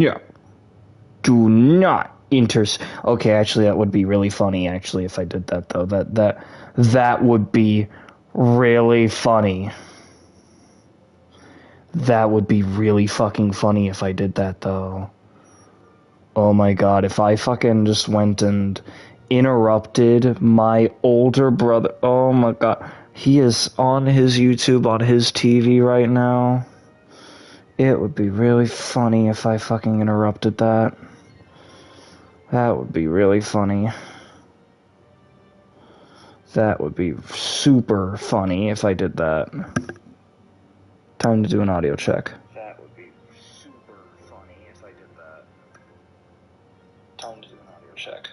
Yeah. Do not Okay, actually, that would be really funny. Actually, if I did that though, that would be really funny. That would be really fucking funny if I did that though. Oh my god, if I fucking just went and interrupted my older brother. Oh my god. He is on his YouTube, on his TV right now. It would be really funny if I fucking interrupted that. That would be really funny. That would be super funny if I did that. Time to do an audio check. That would be super funny if I did that. Time to do an audio check.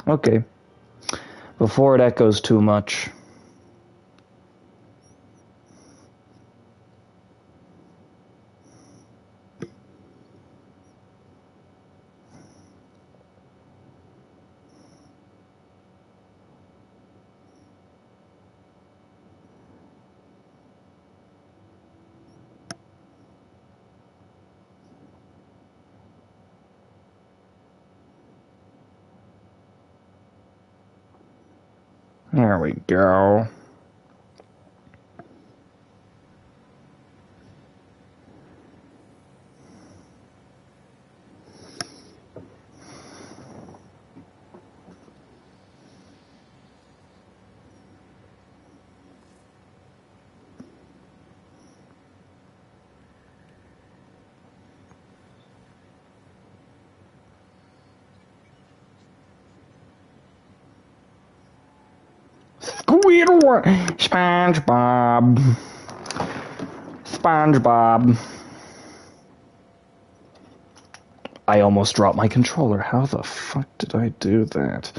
Okay. Before it echoes too much. There we go. Squidward. SpongeBob. SpongeBob. I almost dropped my controller. How the fuck did I do that?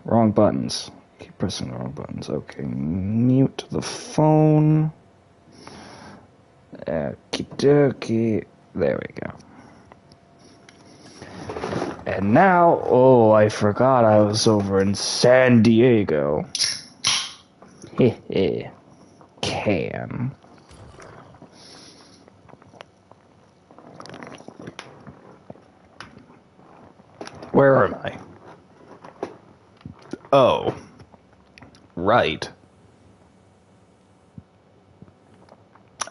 Wrong buttons. Keep pressing the wrong buttons. Okay, mute the phone. Okie dokie. There we go. And now, oh, I forgot I was over in San Diego. Hehe. Can. Where am I? Oh. Right.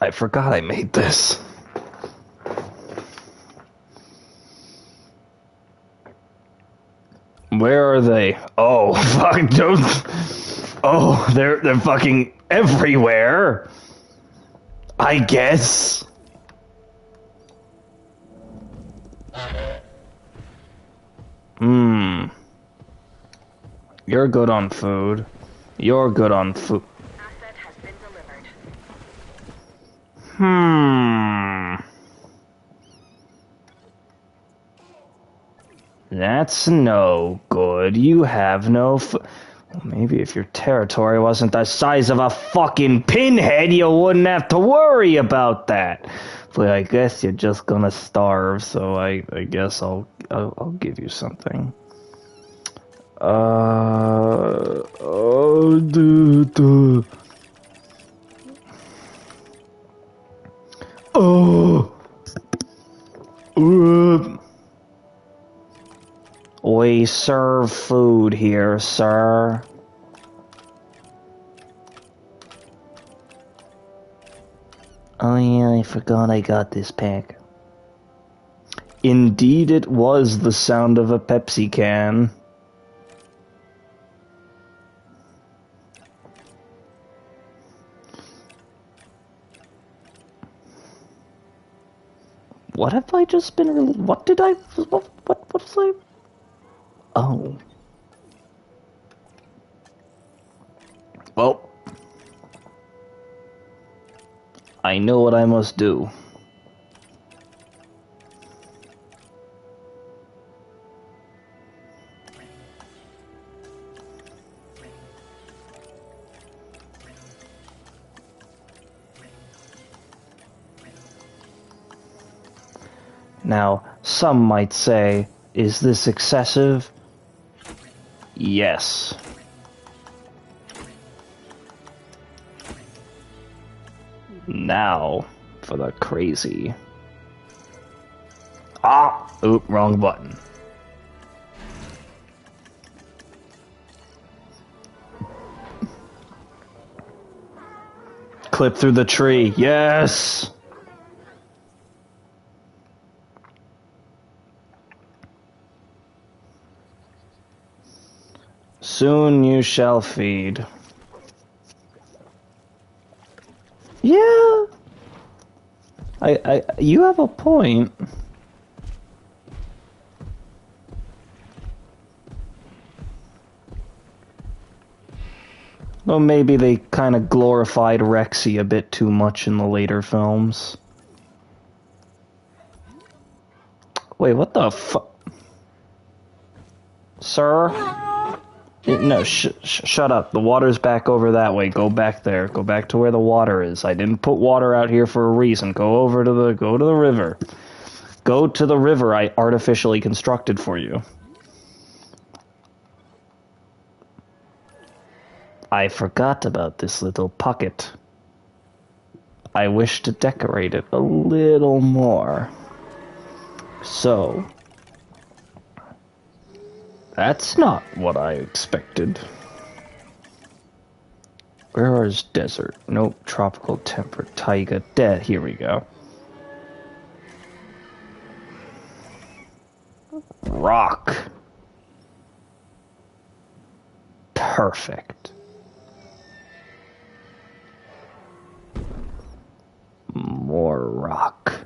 I forgot I made this. Where are they? Oh, fuck, don't... Oh, they're fucking everywhere. I guess. You're good on food. You're good on food. Asset has been delivered. That's no good. You have no well, maybe if your territory wasn't the size of a fucking pinhead, you wouldn't have to worry about that. But I guess you're just gonna starve, so I guess I'll give you something. Oh, dude. Oh. We serve food here, sir. Oh yeah, I forgot I got this pack. Indeed it was the sound of a Pepsi can. What have I just been... What did I... What was I... Oh. Well. I know what I must do. Now, some might say, is this excessive? Yes. Now, up for the crazy. Ah! Oop, wrong button. Clip through the tree. Yes! Soon you shall feed. Yeah. You have a point. Well, maybe they kind of glorified Rexy a bit too much in the later films. Wait, what the fuck? Sir? No, shut up. The water's back over that way. Go back there. Go back to where the water is. I didn't put water out here for a reason. Go to the river. Go to the river I artificially constructed for you. I forgot about this little pocket. I wish to decorate it a little more. So, that's not what I expected. Where is desert? Nope, tropical temperate taiga. Here we go. Rock. Perfect. More rock.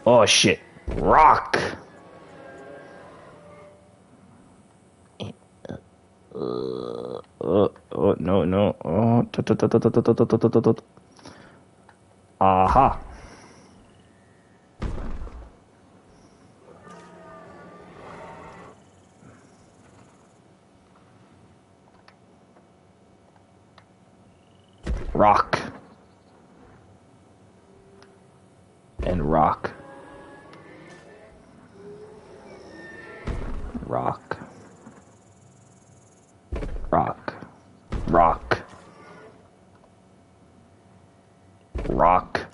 Oh shit. Rock. No. Aha. Rock. And rock. Rock. Rock. Rock. Rock.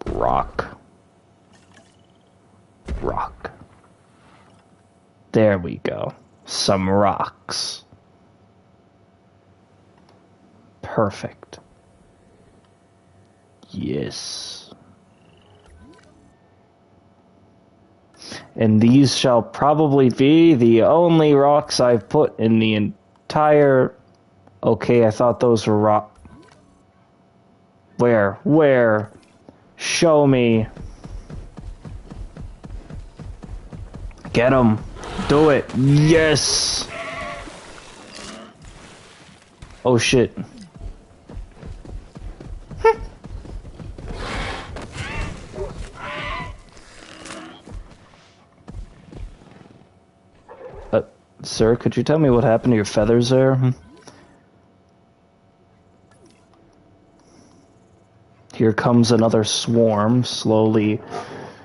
Rock. Rock. There we go. Some rocks. Perfect. Yes. And these shall probably be the only rocks I've put in the entire... Okay, I thought those were rock... Where? Where? Show me. Get him. Do it. Yes! Oh shit. Sir, could you tell me what happened to your feathers there? Here comes another swarm, slowly.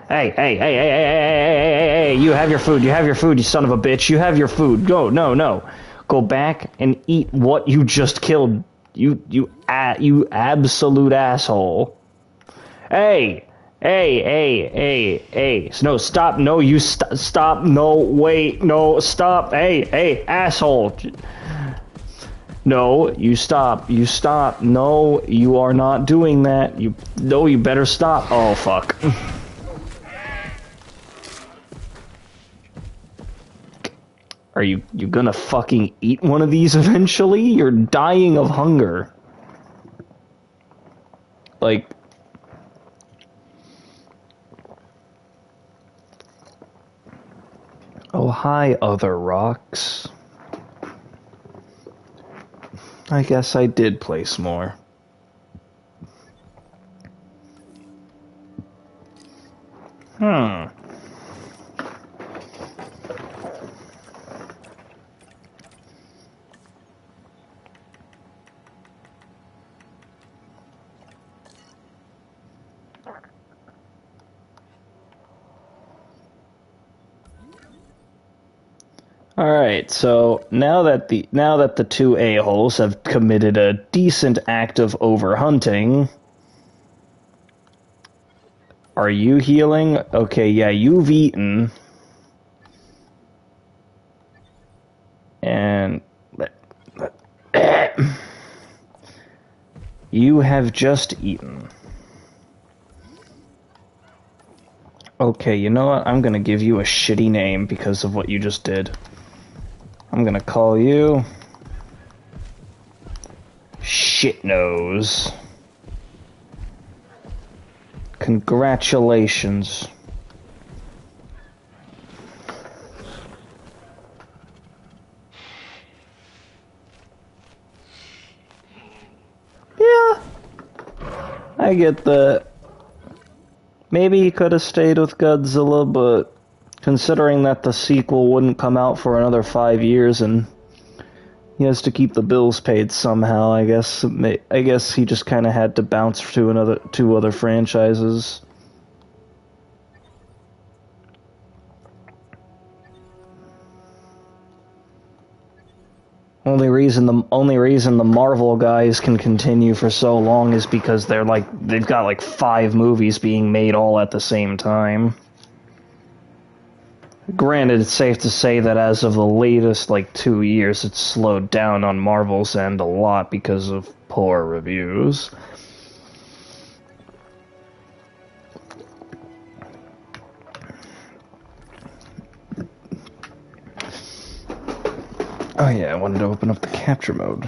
Hey, you have your food, you son of a bitch, you have your food. Go, no. Go back and eat what you just killed. You absolute asshole. Hey. No, stop. No, you stop. No, wait. No, stop. Hey, asshole. No, you stop. No, you are not doing that. You better stop. Oh, fuck. Are you gonna fucking eat one of these eventually? You're dying of hunger. Like... Oh, hi, other rocks. I guess I did place more. Alright, so now that the two a-holes have committed a decent act of overhunting, are you healing? Okay, yeah, you've eaten. And you have just eaten. Okay, you know what? I'm gonna give you a shitty name because of what you just did. I'm gonna call you Shitnose. Congratulations. Yeah, I get that. Maybe he could have stayed with Godzilla, but considering that the sequel wouldn't come out for another 5 years and he has to keep the bills paid somehow, I guess he just kind of had to bounce to two other franchises. Only reason the Marvel guys can continue for so long is because they've got like 5 movies being made all at the same time. Granted, it's safe to say that as of the latest 2 years, it's slowed down on Marvel's end a lot because of poor reviews. Oh yeah, I wanted to open up the capture mode.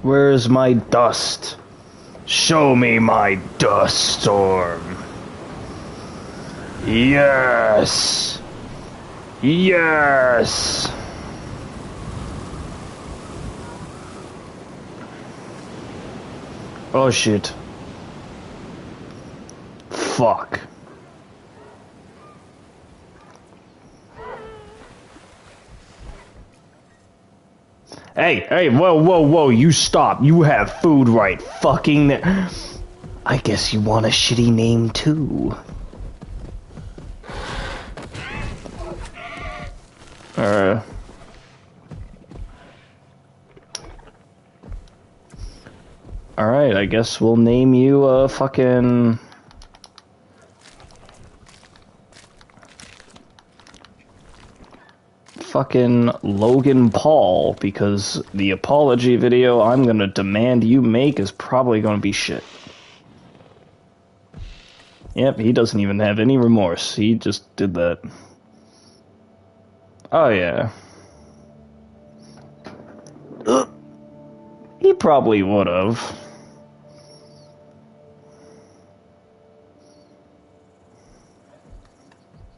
Where's my dust? Show me my dust storm. Yes! Yes! Oh shit. Fuck. Hey, whoa, you stop. You have food right fucking there. I guess you want a shitty name too. Alright, I guess we'll name you fucking Logan Paul, because the apology video I'm gonna demand you make is probably gonna be shit. Yep, he doesn't even have any remorse. He just did that. Oh yeah. He probably would've.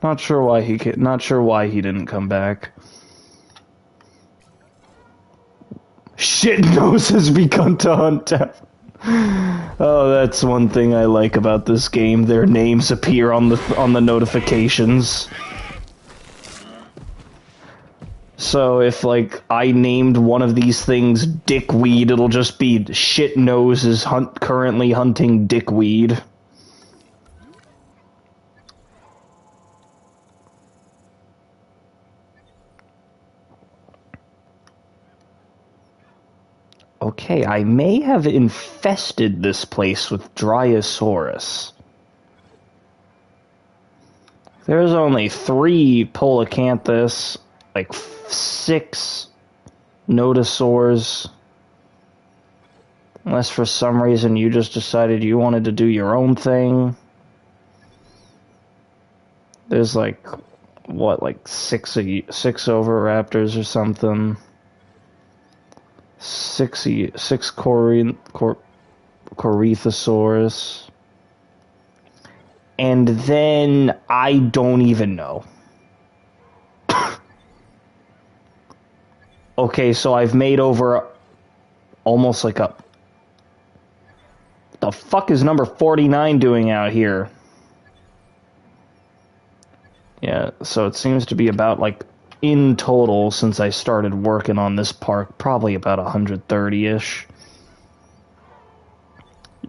Not sure why he didn't come back. Shitnose has begun to hunt down. Oh, that's one thing I like about this game. Their names appear on the notifications. So if I named one of these things Dickweed, it'll just be Shitnose is currently hunting Dickweed. Okay, I may have infested this place with Dryosaurus. There's only 3 Polacanthus, 6 Nodosaurs. Unless for some reason you just decided you wanted to do your own thing. There's 6 Oviraptors or something. 6 Corythosaurus. And then I don't even know. Okay, so I've made over almost like a... The fuck is number 49 doing out here? Yeah, so it seems to be about, like, in total, since I started working on this park, probably about 130-ish.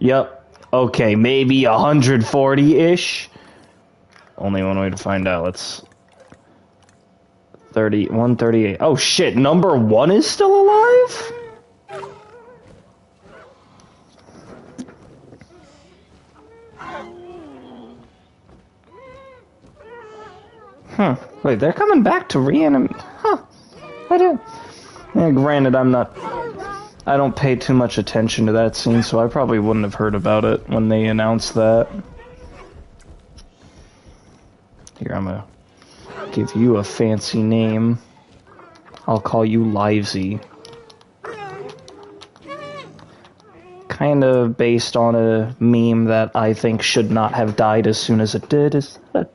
Yep. Okay, maybe 140-ish? Only one way to find out. Let's... 138. Oh shit, number 1 is still alive? Huh. Wait, they're coming back to reanimate. Huh. I don't... Yeah, granted, I don't pay too much attention to that scene, so I probably wouldn't have heard about it when they announced that. Here, I'm gonna give you a fancy name. I'll call you Livesy. Kind of based on a meme that I think should not have died as soon as it did. Is that...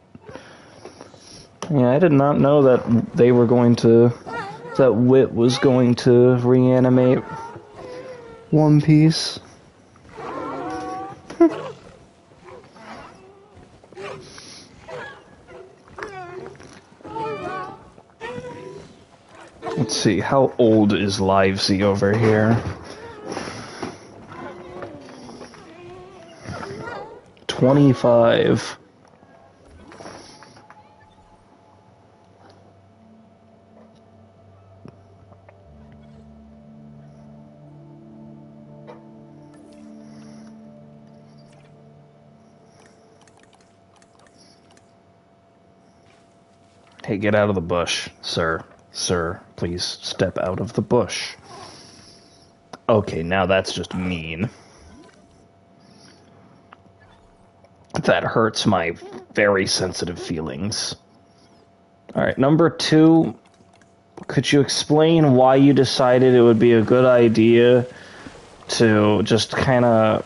Yeah, I did not know that they were going to... that Wit was going to reanimate One Piece. Let's see, how old is Livesy over here? 25. Hey, get out of the bush, sir. Sir, please step out of the bush. Okay, now that's just mean. That hurts my very sensitive feelings. Alright, number 2. Could you explain why you decided it would be a good idea to just kind of...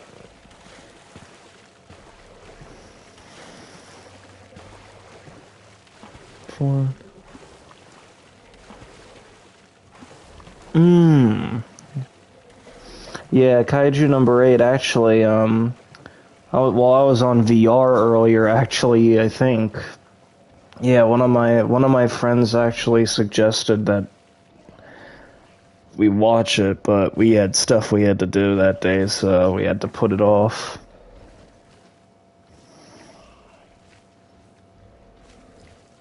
Yeah, Kaiju number 8, actually, while I was on VR earlier, actually, I think... Yeah, one of my friends actually suggested that we watch it, but we had stuff we had to do that day, so we had to put it off.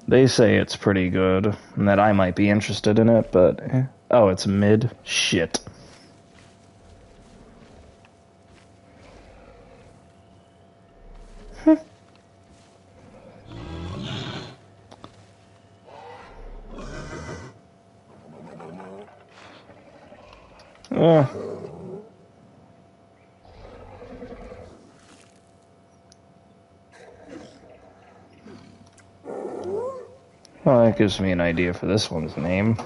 They say it's pretty good, and that I might be interested in it, but... Oh, it's mid? Shit. Well, that gives me an idea for this one's name.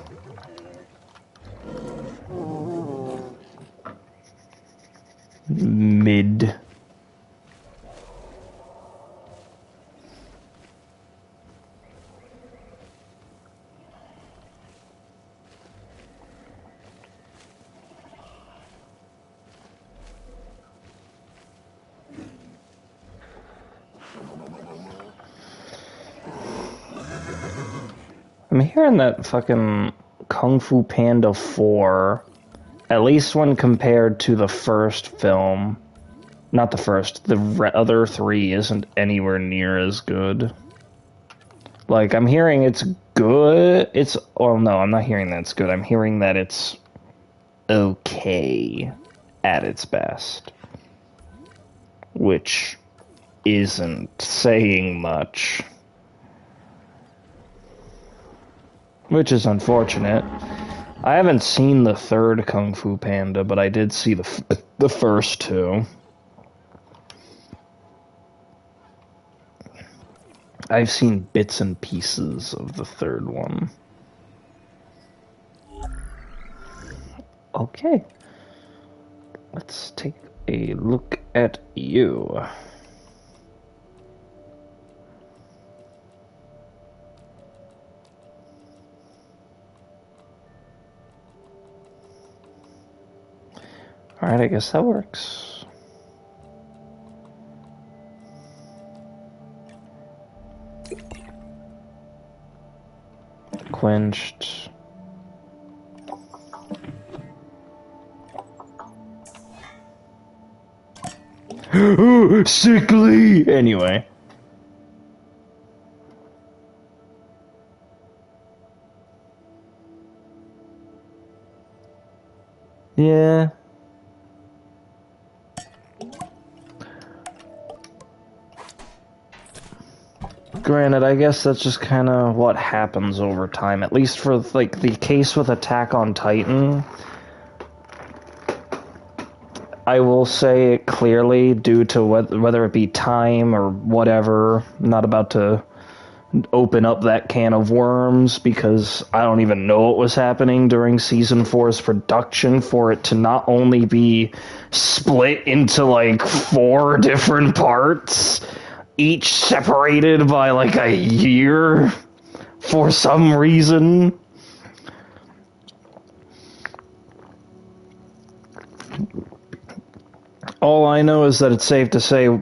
Mid. I'm hearing that fucking Kung Fu Panda 4, at least when compared to the first film, not the first, the other 3 isn't anywhere near as good. Like, I'm hearing it's good, well, no, I'm not hearing that it's good, I'm hearing that it's okay at its best. Which isn't saying much. Which is unfortunate. I haven't seen the third Kung Fu Panda, but I did see the first 2. I've seen bits and pieces of the third one. Okay. Let's take a look at you. Alright, I guess that works. Quenched. Sickly! Anyway. Yeah. Granted, I guess that's just kind of what happens over time. At least for, like, the case with Attack on Titan, I will say it clearly, due to whether it be time or whatever. I'm not about to open up that can of worms, because I don't even know what was happening during Season 4's production for it to not only be split into, like, 4 different parts, each separated by, like, a year for some reason. All I know is that it's safe to say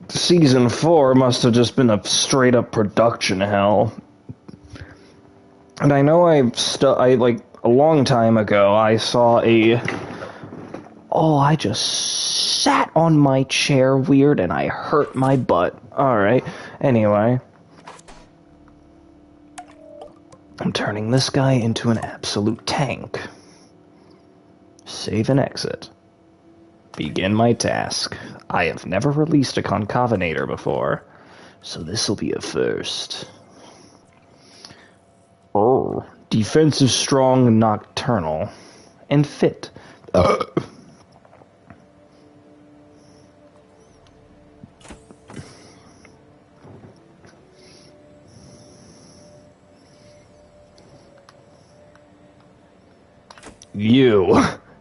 Season 4 must have just been a straight-up production hell. And I know like, a long time ago, I saw I just sat on my chair weird and I hurt my butt. Alright, anyway. I'm turning this guy into an absolute tank. Save and exit. Begin my task. I have never released a concavenator before, so this'll be a first. Oh. Defensive, strong, nocturnal, and fit.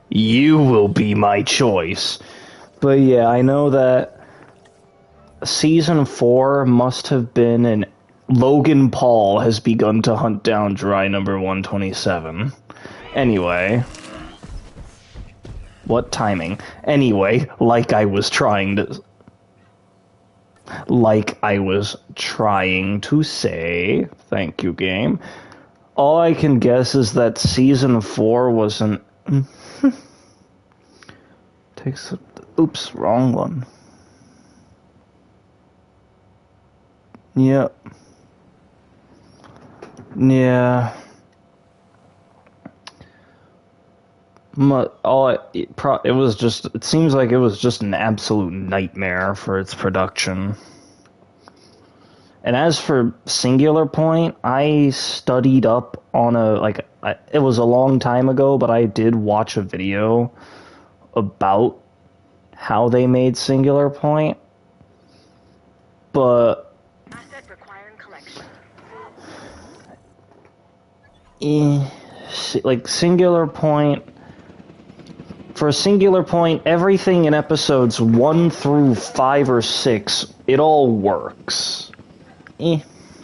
You will be my choice. But yeah, I know that Season 4 must have been an Logan Paul has begun to hunt down dry number 127. Anyway. What timing? Anyway, like I was trying to say, thank you, game. All I can guess is that Season 4 was an... Oops, wrong one. Yep. Yeah. It seems like it was just an absolute nightmare for its production. And as for Singular Point, I studied up on it was a long time ago, but I did watch a video about how they made Singular Point. But Asset requiring collection. Like Singular Point, for Singular Point, everything in episodes 1 through 5 or 6, it all works.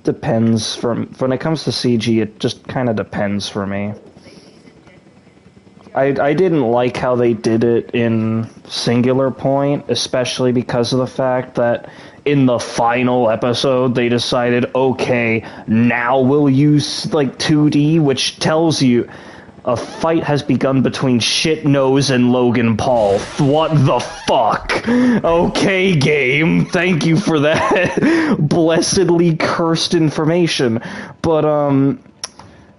Depends. When it comes to CG, it just kind of depends for me. I didn't like how they did it in Singular Point, especially because of the fact that in the final episode they decided, okay, now we'll use like 2D, which tells you a fight has begun between Shitnose and Logan Paul. What the fuck? Okay, game, thank you for that blessedly cursed information. But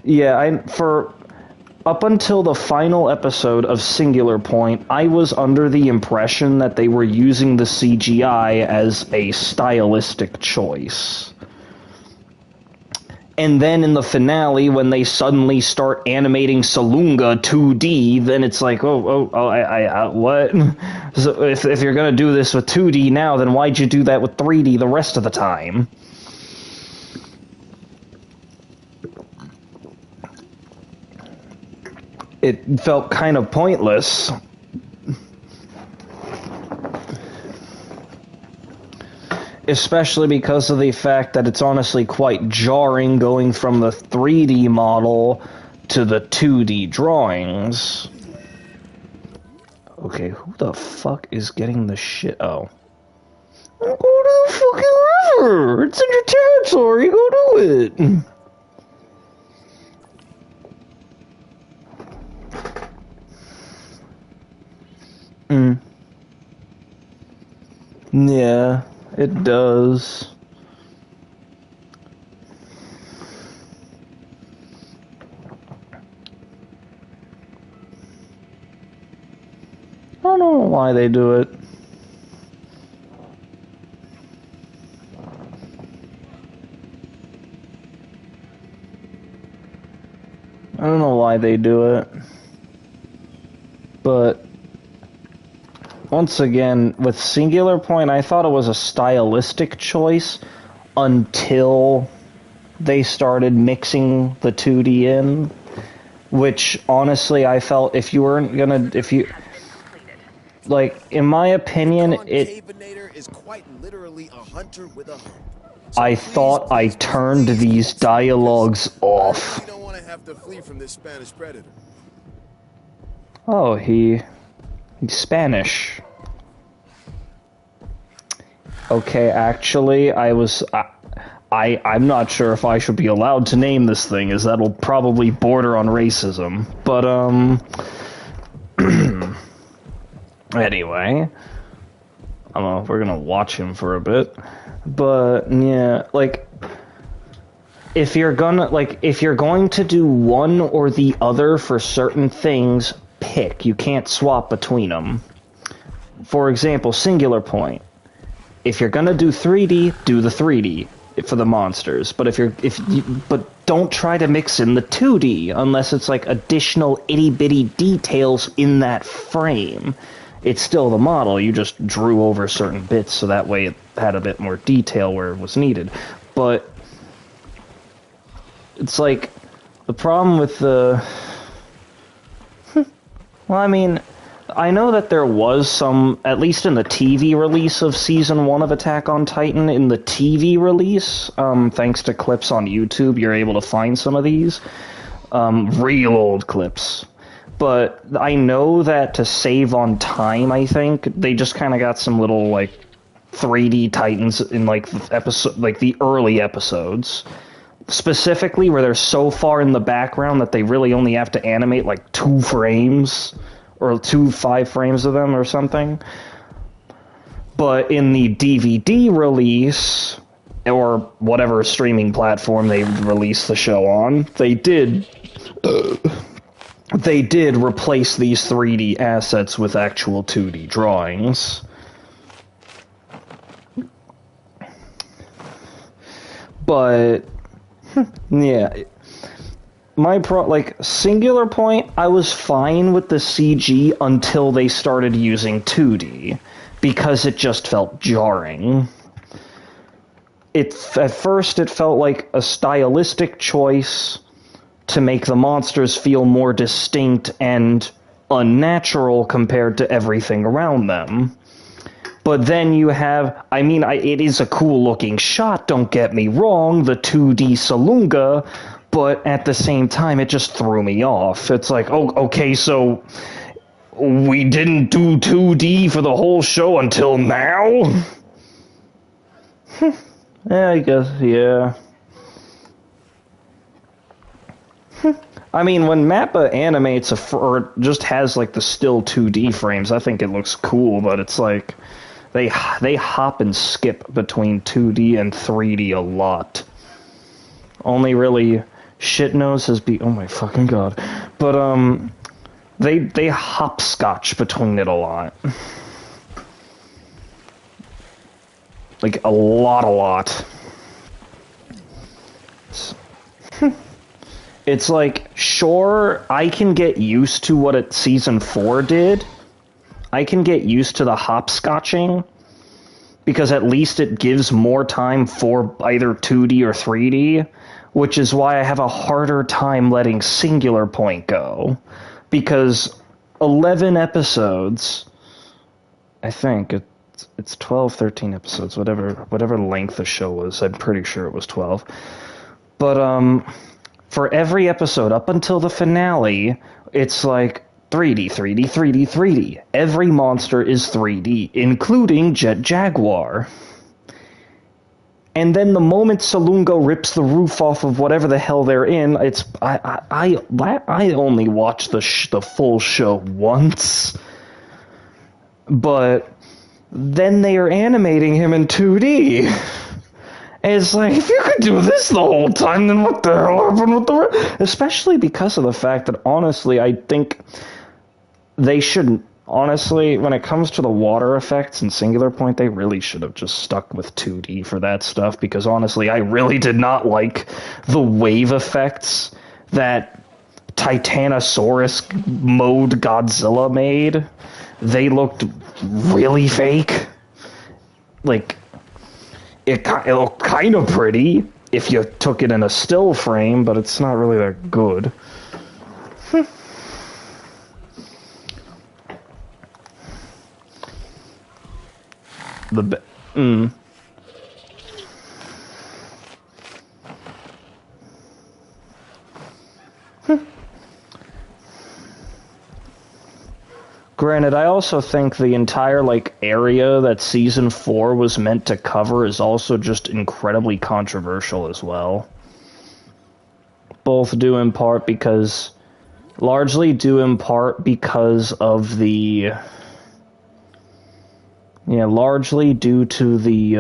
yeah, up until the final episode of Singular Point, I was under the impression that they were using the CGI as a stylistic choice. And then in the finale, when they suddenly start animating Salunga 2D, then it's like, what? So if you're gonna do this with 2D now, then why'd you do that with 3D the rest of the time? It felt kind of pointless. Especially because of the fact that it's honestly quite jarring going from the 3D model to the 2D drawings. Okay, who the fuck is getting the shit? Oh. Go to the fucking river! It's in your territory, go do it! Yeah, it does. I don't know why they do it. I don't know why they do it. But once again, with Singular Point, I thought it was a stylistic choice until they started mixing the 2D in, which honestly I felt if you weren't gonna, if you, like, in my opinion, it, is quite literally a hunter with a hunt. I thought I turned these dialogues off. You don't want to have to flee from this Spanish predator. Oh, he's Spanish. Okay, actually, I'm not sure if I should be allowed to name this thing, as that'll probably border on racism. But, anyway, I don't know if we're gonna watch him for a bit. But, yeah, like, if you're going to do one or the other for certain things, pick. You can't swap between them. For example, Singular Point. If you're gonna do 3D, do the 3D for the monsters. But but don't try to mix in the 2D unless it's like additional itty bitty details in that frame. It's still the model. You just drew over certain bits so that way it had a bit more detail where it was needed. But it's like the problem with the. Well, I mean, I know that there was some, at least in the TV release of Season 1 of Attack on Titan, in the TV release, thanks to clips on YouTube, you're able to find some of these. Real old clips. But I know that to save on time, I think, they just kind of got some little, like, 3D Titans in, like, the early episodes. Specifically, where they're so far in the background that they really only have to animate, like, 2 frames. Or 5 frames of them or something. But in the DVD release, or whatever streaming platform they released the show on, they did replace these 3D assets with actual 2D drawings. But, yeah. Singular Point, I was fine with the CG until they started using 2D, because it just felt jarring. At first it felt like a stylistic choice to make the monsters feel more distinct and unnatural compared to everything around them. But then you have, it is a cool looking shot, don't get me wrong, the 2D Salunga, but at the same time, it just threw me off. It's like, oh, okay, so we didn't do 2D for the whole show until now? Yeah, I guess, yeah. I mean, when Mappa animates or just has, like, the still 2D frames, I think it looks cool, but it's like, they hop and skip between 2D and 3D a lot. Only really Shitnose has oh my fucking god. But, they hopscotch between it a lot. Like, a lot. It's like, sure, I can get used to what Season 4 did. I can get used to the hopscotching, because at least it gives more time for either 2D or 3D, which is why I have a harder time letting Singular Point go. Because 11 episodes, I think, it's 12, 13 episodes, whatever length the show was, I'm pretty sure it was 12. But, for every episode, up until the finale, it's like, 3D, 3D, 3D, 3D. Every monster is 3D, including Jet Jaguar. And then the moment Salungo rips the roof off of whatever the hell they're in, I only watched the full show once, but then they are animating him in 2D. And it's like, if you could do this the whole time, then what the hell happened with the rest? Especially because of the fact that, honestly, I think they shouldn't. Honestly, when it comes to the water effects and Singular Point, they really should have just stuck with 2D for that stuff, because honestly, I really did not like the wave effects that Titanosaurus mode Godzilla made. They looked really fake. Like, it looked kind of pretty if you took it in a still frame, but it's not really that good. Granted, I also think the entire, area that Season 4 was meant to cover is also just incredibly controversial as well. Largely due in part because of the... Yeah, largely due to the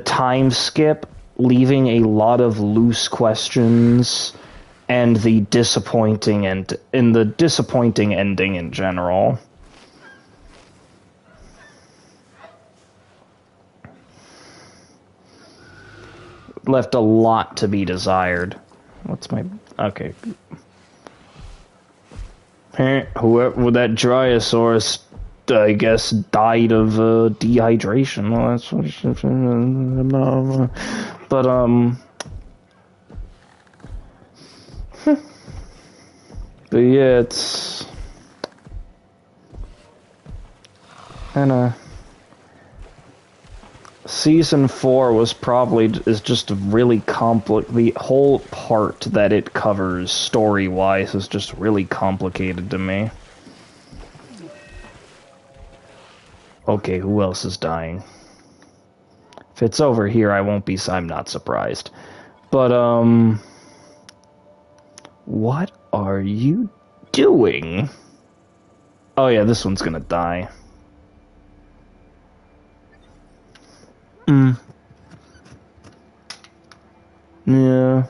time skip, leaving a lot of loose questions, and the disappointing ending in general. Left a lot to be desired. Okay. Whoever that Dryosaurus, I guess, died of dehydration. Well, that's what but but yeah, it's kinda... Season 4 is just really complicated. The whole part that it covers story-wise is just really complicated to me. Okay, who else is dying? If it's over here, I'm not surprised. But, what are you doing? Oh yeah, this one's gonna die. Yeah.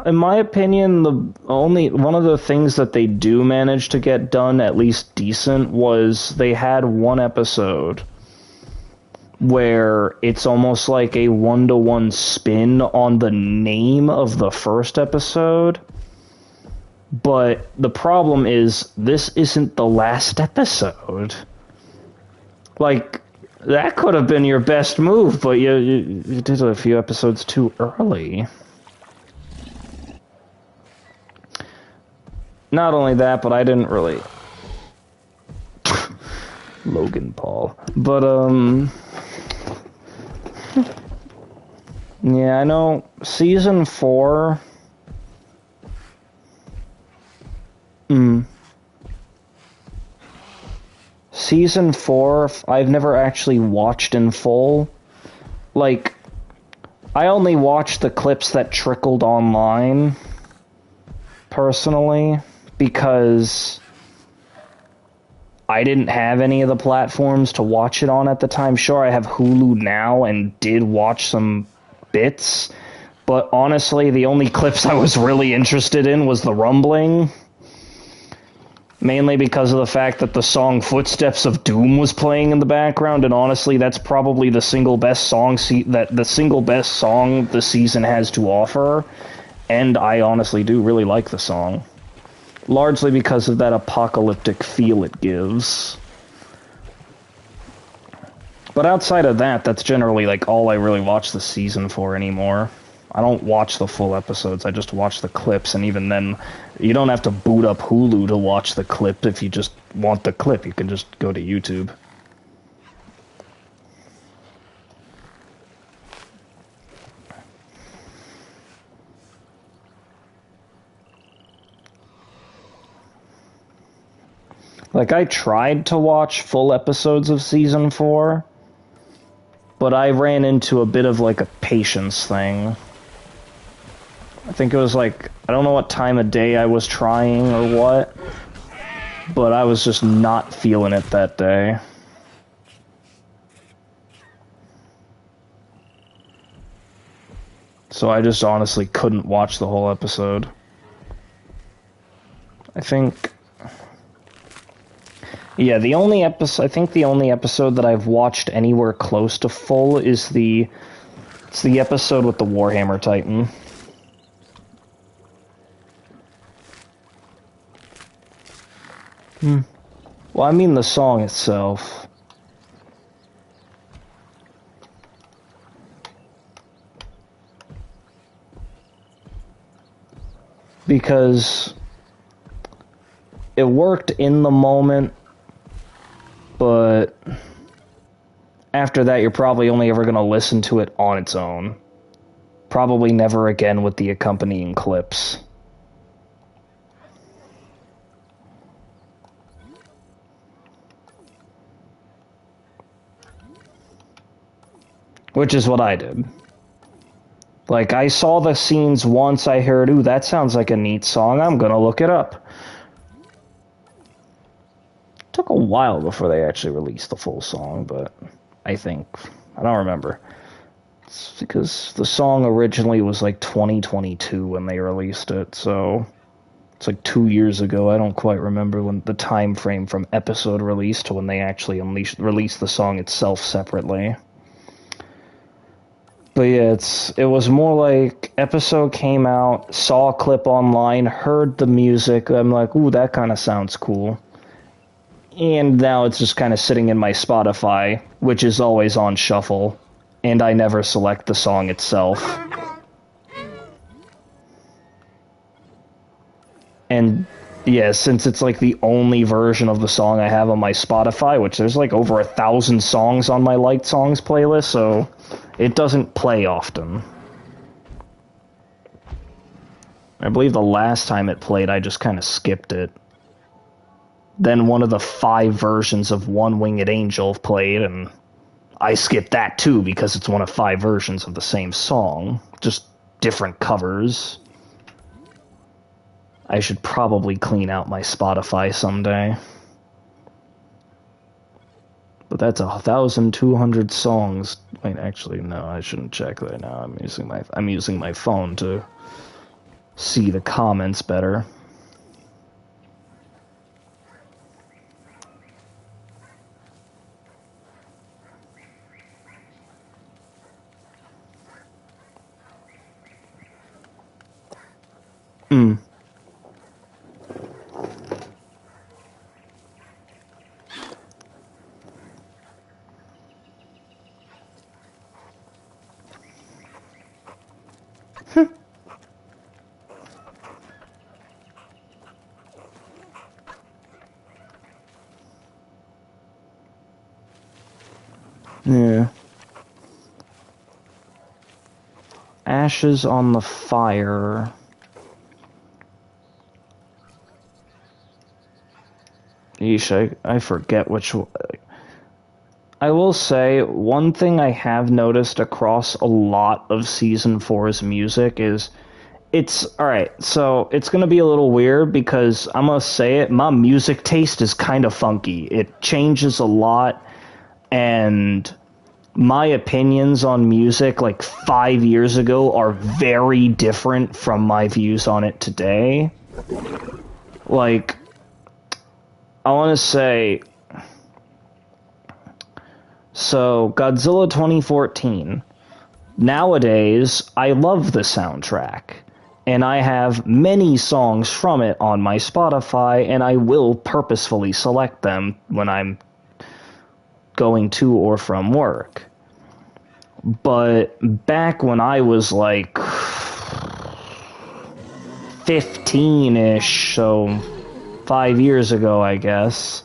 In my opinion, one of the things that they do manage to get done at least decent was they had one episode where it's almost like a one-to-one spin on the name of the first episode. But the problem is, this isn't the last episode. Like, that could have been your best move, but you did a few episodes too early. Not only that, but I didn't really... Logan Paul. But, yeah, I know Season 4... Season 4, I've never actually watched in full. Like, I only watched the clips that trickled online, personally, because I didn't have any of the platforms to watch it on at the time. Sure, I have Hulu now and did watch some bits, but honestly, the only clips I was really interested in was the rumbling. Mainly because of the fact that the song Footsteps of Doom was playing in the background, and honestly, that's probably the single best song the season has to offer, and I honestly do really like the song. Largely because of that apocalyptic feel it gives. But outside of that, that's generally all I really watch the season for anymore. I don't watch the full episodes, I just watch the clips, and even then, you don't have to boot up Hulu to watch the clip if you just want the clip. You can just go to YouTube. Like, I tried to watch full episodes of Season 4, but I ran into a bit of, like, a patience thing. I think it was, like, I don't know what time of day I was trying or what, but I was just not feeling it that day. So I just honestly couldn't watch the whole episode. I think... Yeah, the only episode... I think the only episode that I've watched anywhere close to full is the... It's the episode with the Warhammer Titan. Well, I mean the song itself. Because it worked in the moment, but after that you're probably only ever going to listen to it on its own. Probably never again with the accompanying clips. Which is what I did. Like, I saw the scenes once, I heard, ooh, that sounds like a neat song, I'm gonna look it up. It took a while before they actually released the full song, but I think, I don't remember. It's because the song originally was like 2022 when they released it, so it's like 2 years ago. I don't quite remember when the time frame from episode release to when they actually released the song itself separately. But yeah, it was more like episode came out, saw a clip online, heard the music, I'm like, ooh, that kind of sounds cool. And now it's just kind of sitting in my Spotify, which is always on shuffle, and I never select the song itself. And yeah, since it's like the only version of the song I have on my Spotify, which there's like over 1,000 songs on my liked songs playlist, so it doesn't play often. I believe the last time it played, I just kind of skipped it. Then one of the 5 versions of One Winged Angel played, and I skipped that too because it's one of 5 versions of the same song, just different covers. I should probably clean out my Spotify someday. But that's 1,200 songs. Wait, actually, no, I shouldn't check that now. I'm using my phone to see the comments better. Yeah. Ashes on the Fire. Yeesh, I forget which one. I will say, one thing I have noticed across a lot of Season 4's music is, alright, so it's gonna be a little weird because I'm gonna say it, my music taste is kind of funky. It changes a lot, and my opinions on music like 5 years ago are very different from my views on it today. Like, I want to say, so Godzilla 2014, nowadays I love the soundtrack, and I have many songs from it on my Spotify, and I will purposefully select them when I'm going to or from work. But back when I was like 15-ish, so 5 years ago, I guess.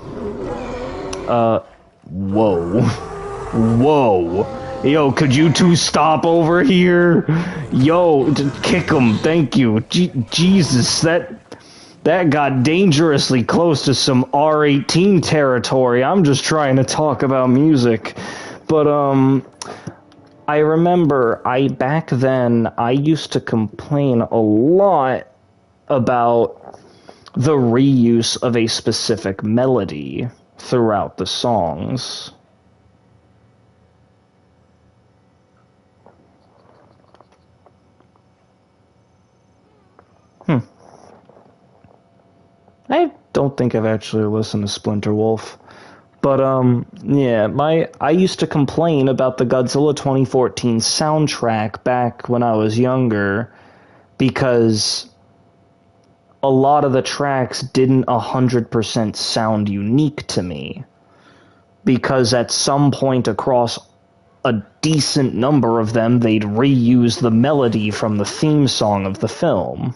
Whoa. Yo, could you two stop over here? Yo, kick him, thank you. Jesus, that... That got dangerously close to some R18 territory. I'm just trying to talk about music. But, I remember back then, I used to complain a lot about the reuse of a specific melody throughout the songs. I don't think I've actually listened to Splinter Wolf. But, yeah, I used to complain about the Godzilla 2014 soundtrack back when I was younger because a lot of the tracks didn't 100% sound unique to me. Because at some point across a decent number of them, they'd reuse the melody from the theme song of the film.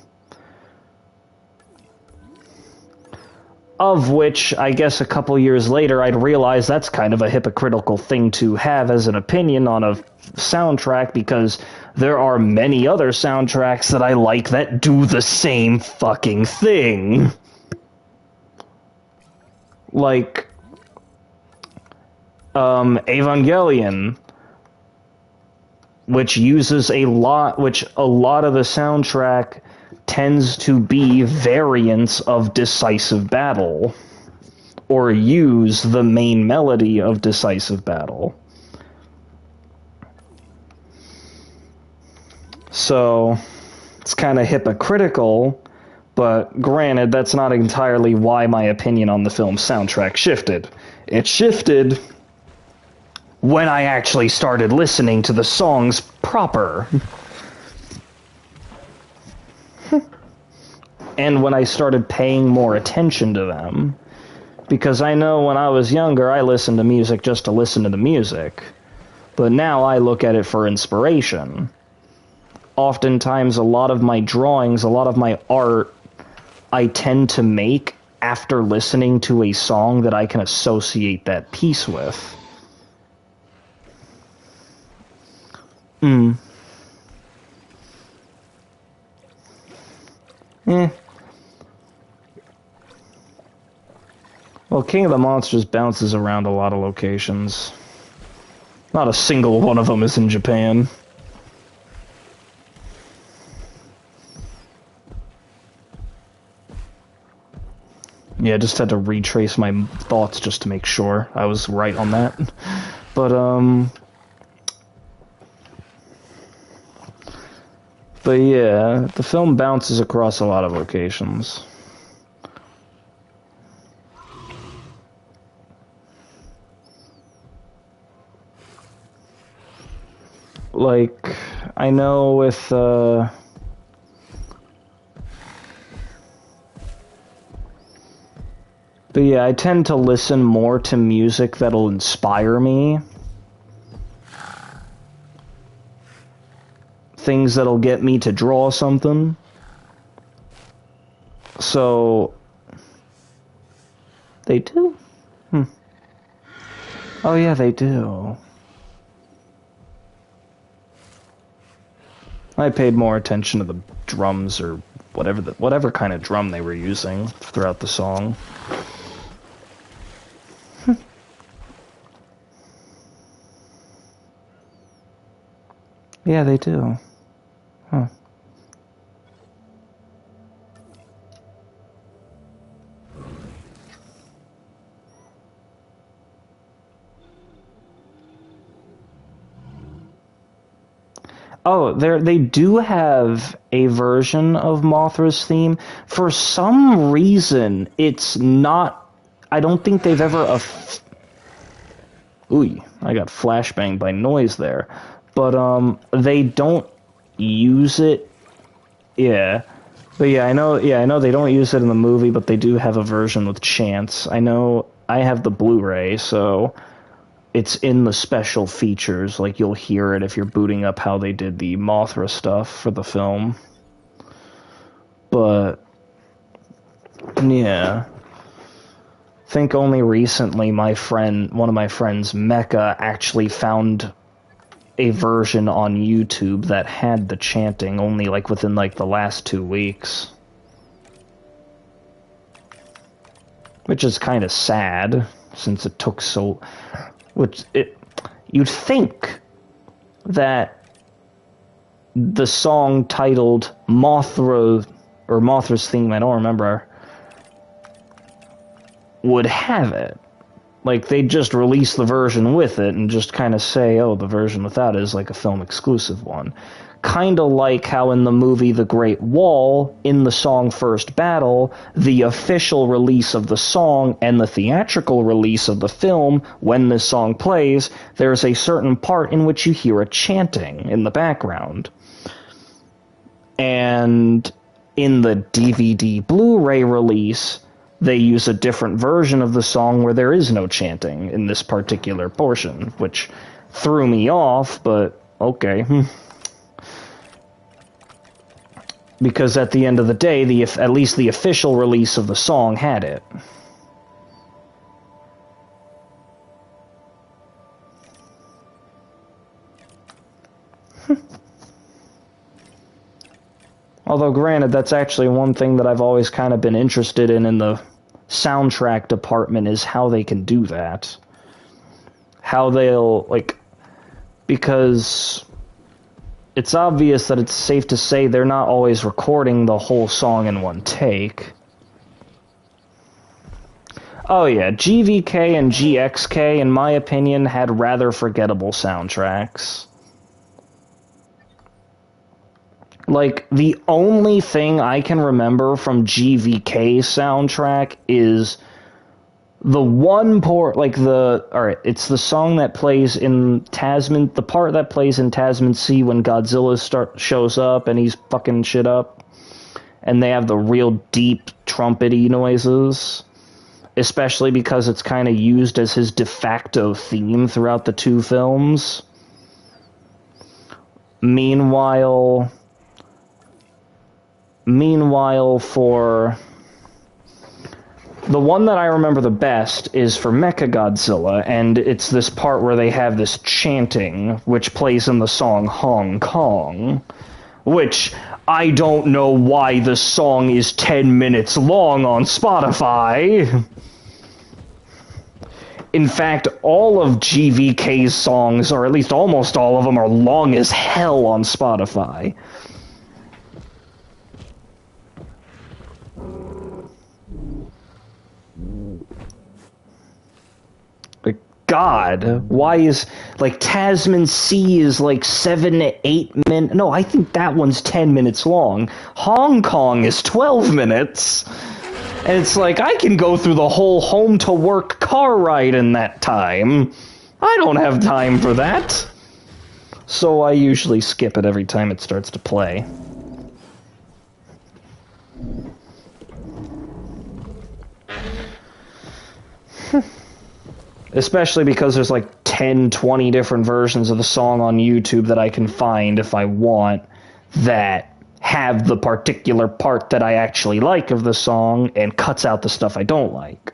Of which, I guess a couple years later, I'd realize that's kind of a hypocritical thing to have as an opinion on a soundtrack, because there are many other soundtracks that I like that do the same fucking thing. Like, Evangelion, which a lot of the soundtrack tends to be variants of Decisive Battle, or use the main melody of Decisive Battle. So, it's kind of hypocritical, but granted, that's not entirely why my opinion on the film's soundtrack shifted. It shifted when I actually started listening to the songs proper. And when I started paying more attention to them. Because I know when I was younger, I listened to music just to listen to the music. But now I look at it for inspiration. Oftentimes, a lot of my drawings, a lot of my art, I tend to make after listening to a song that I can associate that piece with. Well, King of the Monsters bounces around a lot of locations. Not a single one of them is in Japan. Yeah, just had to retrace my thoughts just to make sure I was right on that. But yeah, the film bounces across a lot of locations. Like, I know with, but yeah, I tend to listen more to music that'll inspire me. Things that'll get me to draw something. So, they do? Oh yeah, they do. I paid more attention to the drums, or whatever kind of drum they were using throughout the song. Yeah, they do. Huh. Oh, they do have a version of Mothra's theme. For some reason, it's not... I don't think they've ever... Ooh, I got flashbanged by noise there. But, they don't use it... Yeah. But yeah, I know they don't use it in the movie, but they do have a version with chants. I know I have the Blu-ray, so... It's in the special features, like you'll hear it if you're booting up how they did the Mothra stuff for the film. But, yeah. I think only recently one of my friends, Mecca, actually found a version on YouTube that had the chanting only like within like the last 2 weeks. which is kind of sad since it took so. You'd think that the song titled Mothra or Mothra's theme, I don't remember, would have it. Like, they'd just release the version with it and just kind of say, oh, the version without it is like a film exclusive one. Kind of like how in the movie The Great Wall, in the song First Battle, the official release of the song and the theatrical release of the film, when this song plays, there's a certain part in which you hear a chanting in the background. And in the DVD Blu-ray release, they use a different version of the song where there is no chanting in this particular portion, which threw me off, but okay. Because at the end of the day, at least the official release of the song had it. Although, granted, that's actually one thing that I've always kind of been interested in the soundtrack department, is how they can do that. How they'll, like, because it's obvious that it's safe to say they're not always recording the whole song in one take. Oh yeah, GVK and GXK, in my opinion, had rather forgettable soundtracks. Like, the only thing I can remember from GVK's soundtrack is the one part, like alright, it's the song that plays in Tasman, the part that plays in Tasman Sea when Godzilla shows up and he's fucking shit up. And they have the real deep trumpety noises. Especially because it's kind of used as his de facto theme throughout the two films. Meanwhile, for the one that I remember the best is for Mechagodzilla, and it's this part where they have this chanting, which plays in the song Hong Kong, which I don't know why the song is 10 minutes long on Spotify. In fact, all of GVK's songs, or at least almost all of them, are long as hell on Spotify. God, why is, like, Tasman Sea is like 7 to 8 minutes. No, I think that one's 10 minutes long. Hong Kong is 12 minutes. And it's like, I can go through the whole home-to-work car ride in that time. I don't have time for that. So I usually skip it every time it starts to play. Especially because there's like 10, 20 different versions of the song on YouTube that I can find if I want that have the particular part that I actually like of the song and cuts out the stuff I don't like.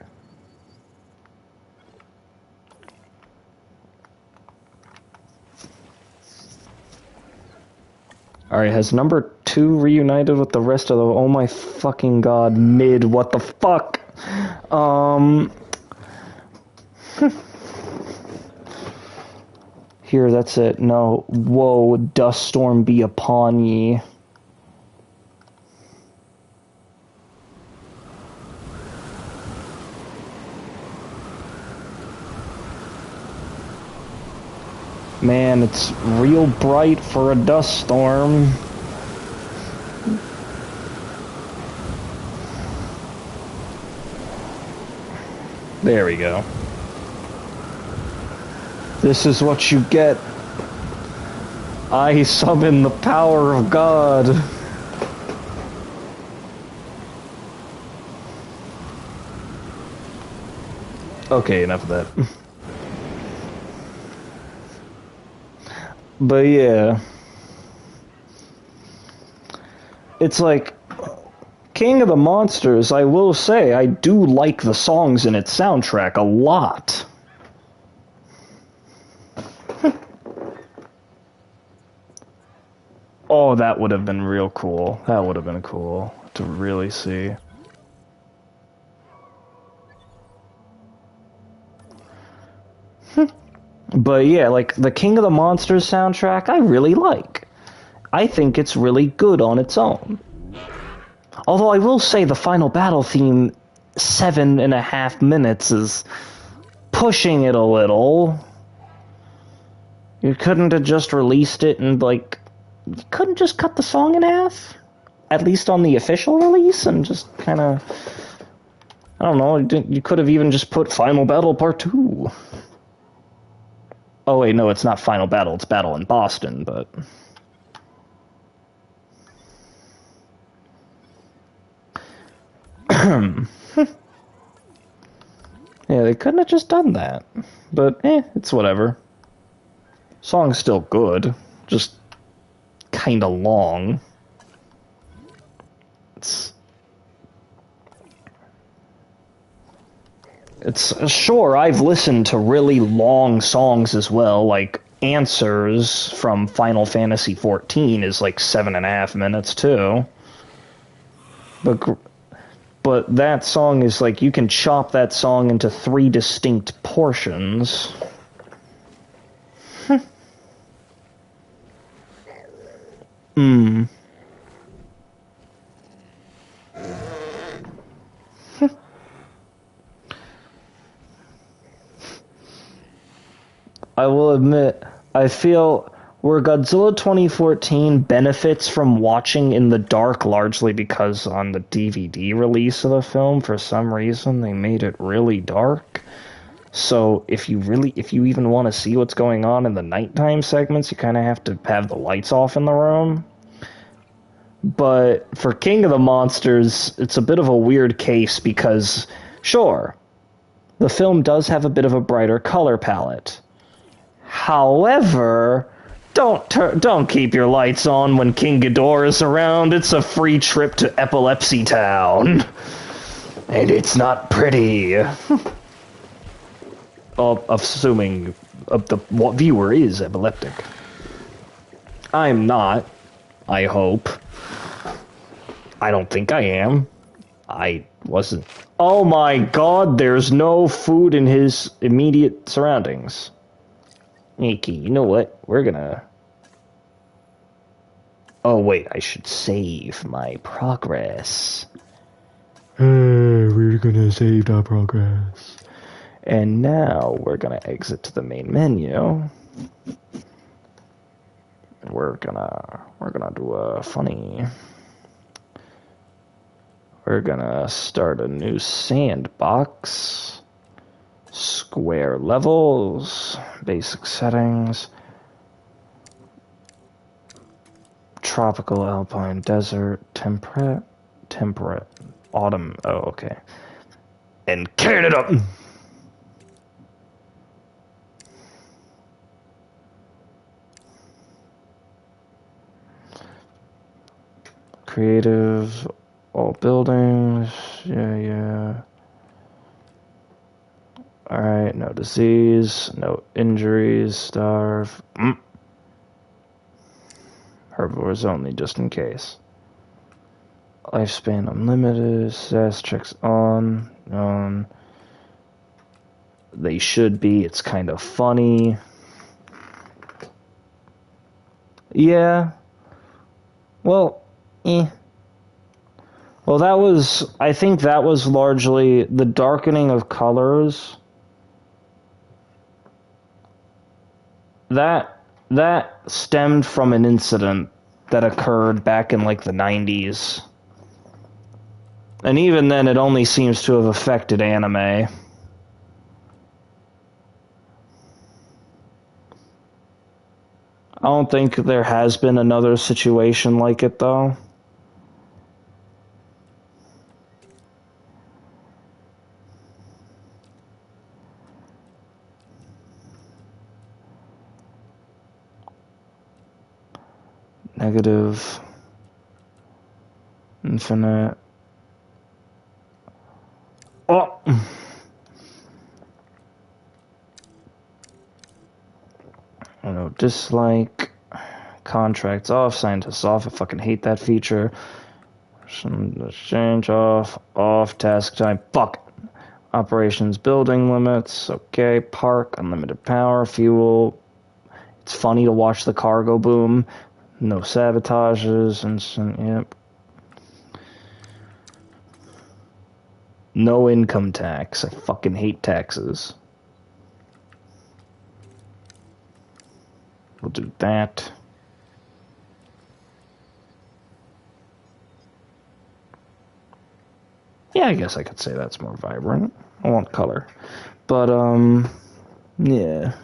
Alright, has number 2 reunited with the rest of the... Oh my fucking god, mid, what the fuck? Here, that's it. No. Whoa, dust storm be upon ye. Man, it's real bright for a dust storm. There we go. This is what you get. I summon the power of God. Okay, enough of that. But yeah. It's like, King of the Monsters, I will say, I do like the songs in its soundtrack a lot. Oh, that would have been real cool. That would have been cool to really see. But yeah, like the King of the Monsters soundtrack, I really like. I think it's really good on its own. Although I will say the final battle theme, 7.5 minutes, is pushing it a little. You couldn't have just released it and, like, you couldn't just cut the song in half? At least on the official release, and just kind of, I don't know, you could have even just put Final Battle Part 2. Oh wait, no, it's not Final Battle, it's Battle in Boston, but... Yeah, they couldn't have just done that. But, it's whatever. Song's still good, just kinda long. It's sure, I've listened to really long songs as well, like Answers from Final Fantasy XIV is like 7.5 minutes too. But that song is like, you can chop that song into 3 distinct portions. I will admit, I feel where Godzilla 2014 benefits from watching in the dark largely because on the DVD release of the film, for some reason, they made it really dark. So if you even want to see what's going on in the nighttime segments, you kind of have to have the lights off in the room. But for King of the Monsters, it's a bit of a weird case because, sure, the film does have a bit of a brighter color palette. However, don't keep your lights on when King Ghidorah is around. It's a free trip to Epilepsy Town. And it's not pretty. Assuming the viewer is epileptic. I'm not. I hope. I don't think I am. I wasn't. Oh my god, there's no food in his immediate surroundings. Nikki, you know what? We're gonna... Oh wait, I should save my progress. We're gonna save our progress. And now we're gonna exit to the main menu. We're gonna do a funny... We're gonna start a new sandbox. Square levels. Basic settings. Tropical, alpine, desert, temperate, autumn. Oh, okay. And Canada! Creative, all buildings, yeah. Alright, no disease, no injuries, starve. Herbivores only, just in case. Lifespan unlimited, SAS checks on. They should be, it's kind of funny. Yeah. Well, Well, I think that was largely the darkening of colors. That stemmed from an incident that occurred back in like the 90s. And even then it only seems to have affected anime. I don't think there has been another situation like it though. Negative, infinite. Oh! I don't know, dislike, contracts off, scientists off, I fucking hate that feature. Exchange off, task time, fuck. Operations building limits. Okay. Park, unlimited power, fuel. It's funny to watch the cargo boom. No sabotages. Yep. No income tax. I fucking hate taxes. We'll do that. Yeah, I guess I could say that's more vibrant. I want color. But, yeah.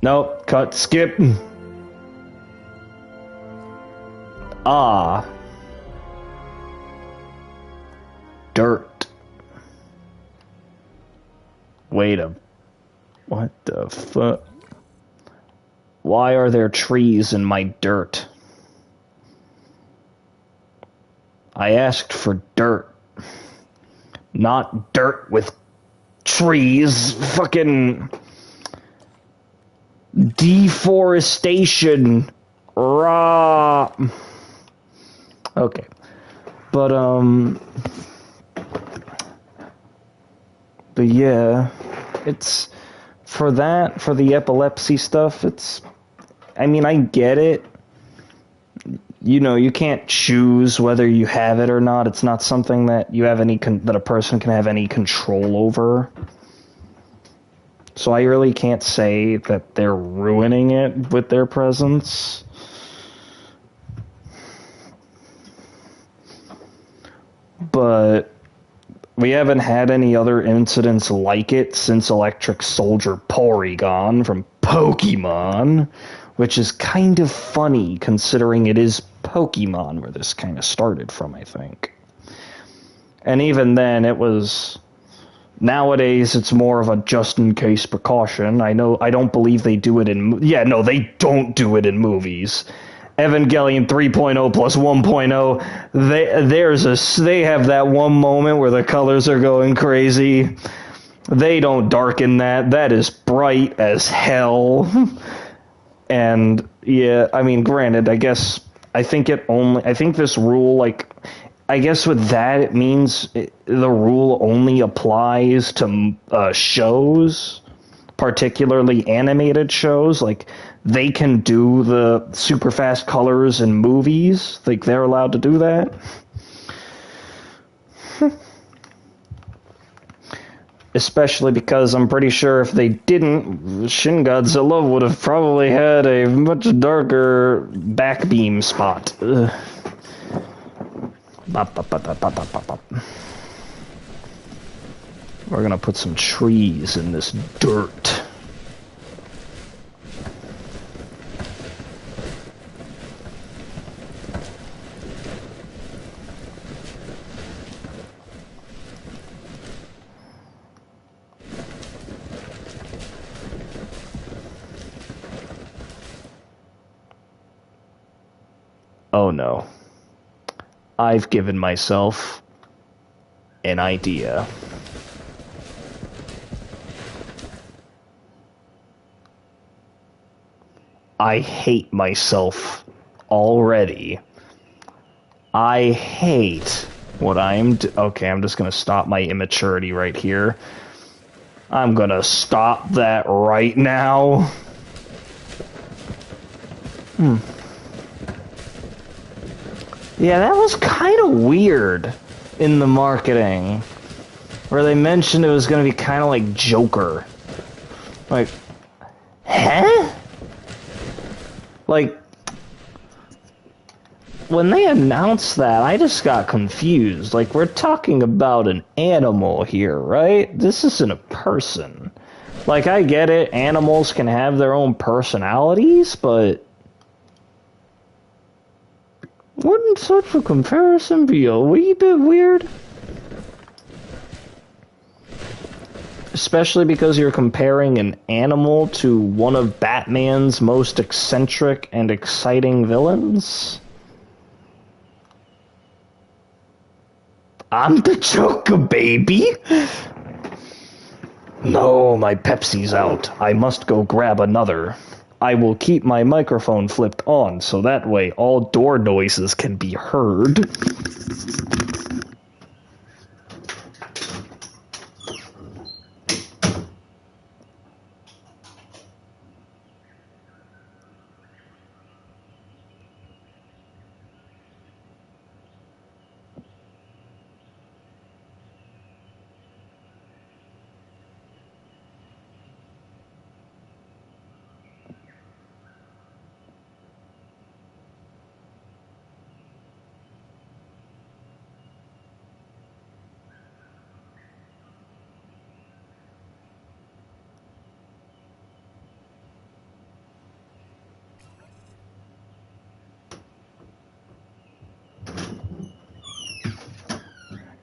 Nope, cut, skip. Ah. Dirt. Wait a... What the fuck? Why are there trees in my dirt? I asked for dirt. Not dirt with trees. Fucking... Deforestation. Rah. Okay. But yeah, it's for the epilepsy stuff, I mean, I get it. You know, you can't choose whether you have it or not. It's not something that you have that a person can have any control over. So I really can't say that they're ruining it with their presence. But we haven't had any other incidents like it since Electric Soldier Porygon from Pokemon, which is kind of funny considering it is Pokemon where this kind of started from, I think. And even then, it was... Nowadays, it's more of a just-in-case precaution. I don't believe they do it in... Yeah, no, they don't do it in movies. Evangelion 3.0 plus 1.0, they have that one moment where the colors are going crazy. They don't darken that. That is bright as hell. And, yeah, I mean, granted, I think this rule, like... I guess with that, it means the rule only applies to shows, particularly animated shows. Like, they can do the super fast colors in movies. Like, they're allowed to do that. Especially because I'm pretty sure if they didn't, Shin Godzilla would have probably had a much darker backbeam spot. Ugh. We're gonna put some trees in this dirt. Oh no. I've given myself an idea. I hate myself already. I hate what okay, I'm just gonna stop my immaturity right here. I'm gonna stop that right now. Yeah, that was kind of weird in the marketing, where they mentioned it was going to be kind of like Joker. Like, huh? Like, when they announced that, I just got confused. Like, we're talking about an animal here, right? This isn't a person. Like, I get it, animals can have their own personalities, but... wouldn't such a comparison be a wee bit weird? Especially because you're comparing an animal to one of Batman's most eccentric and exciting villains? I'm the Joker, baby! No, my Pepsi's out. I must go grab another. I will keep my microphone flipped on, so that way all door noises can be heard.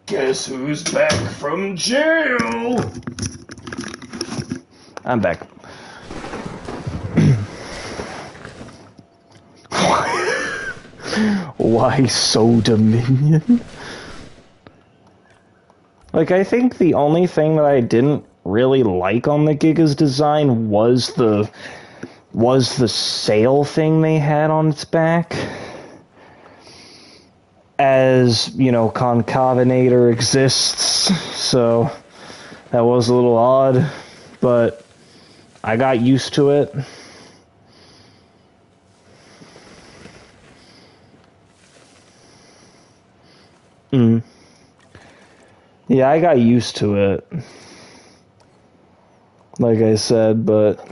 Guess who's back from jail? I'm back. Why so Dominion? Like, I think the only thing that I didn't really like on the Giga's design was the sail thing they had on its back. As, you know, Concavenator exists, so that was a little odd, but I got used to it. Yeah, I got used to it. Like I said, but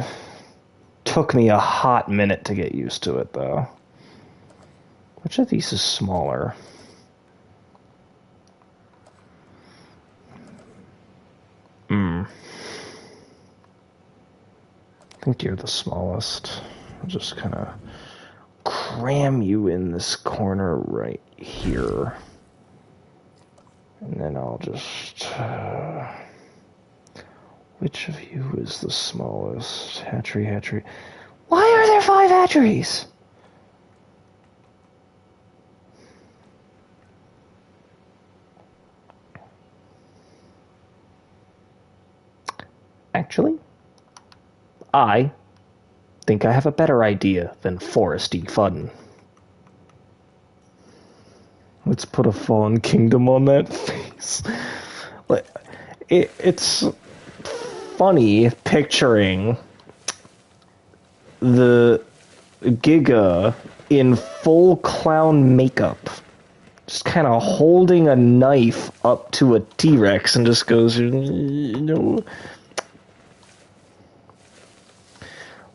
took me a hot minute to get used to it, though. Which of these is smaller? I think you're the smallest. I'll just kind of cram you in this corner right here. And then I'll just... which of you is the smallest? Hatchery. Why are there 5 hatcheries? Actually, I think I have a better idea than Foresty Fun. Let's put a Fallen Kingdom on that face. It's funny picturing the Giga in full clown makeup, just kind of holding a knife up to a T-Rex and just goes, you know...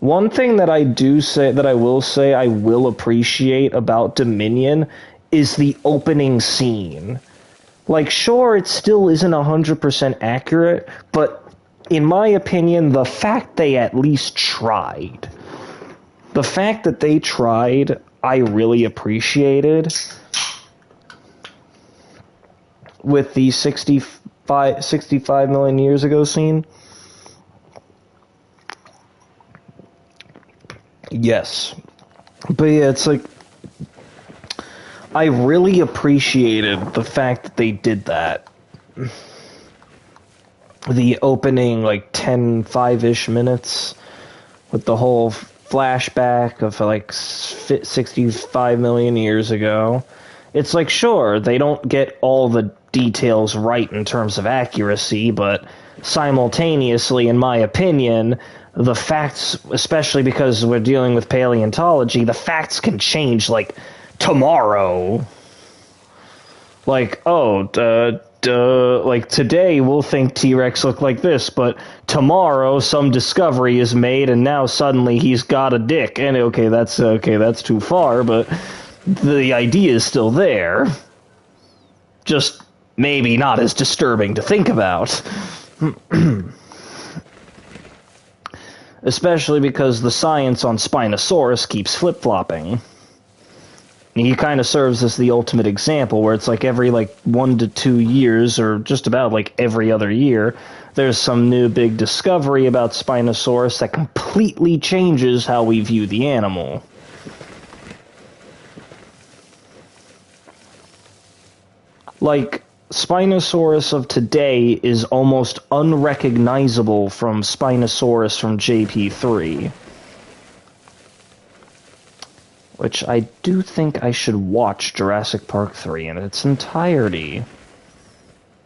One thing that I will appreciate about Dominion is the opening scene. Like, sure, it still isn't 100% accurate, but in my opinion, the fact they at least tried. The fact that they tried, I really appreciated. With the 65 million years ago scene. Yes. But yeah, it's like, I really appreciated the fact that they did that. The opening, like, 5-ish minutes with the whole flashback of, like, 65 million years ago. It's like, sure, they don't get all the details right in terms of accuracy, but simultaneously, in my opinion... the facts, especially because we're dealing with paleontology, the facts can change, like, tomorrow. Like, like, today we'll think T-Rex looked like this, but tomorrow some discovery is made and now suddenly he's got a dick. And, that's too far, but the idea is still there. Just maybe not as disturbing to think about. Especially because the science on Spinosaurus keeps flip-flopping. He kind of serves as the ultimate example, where it's like every, 1 to 2 years, or just about, every other year, there's some new big discovery about Spinosaurus that completely changes how we view the animal. Like, Spinosaurus of today is almost unrecognizable from Spinosaurus from JP3. which I do think I should watch Jurassic Park 3 in its entirety.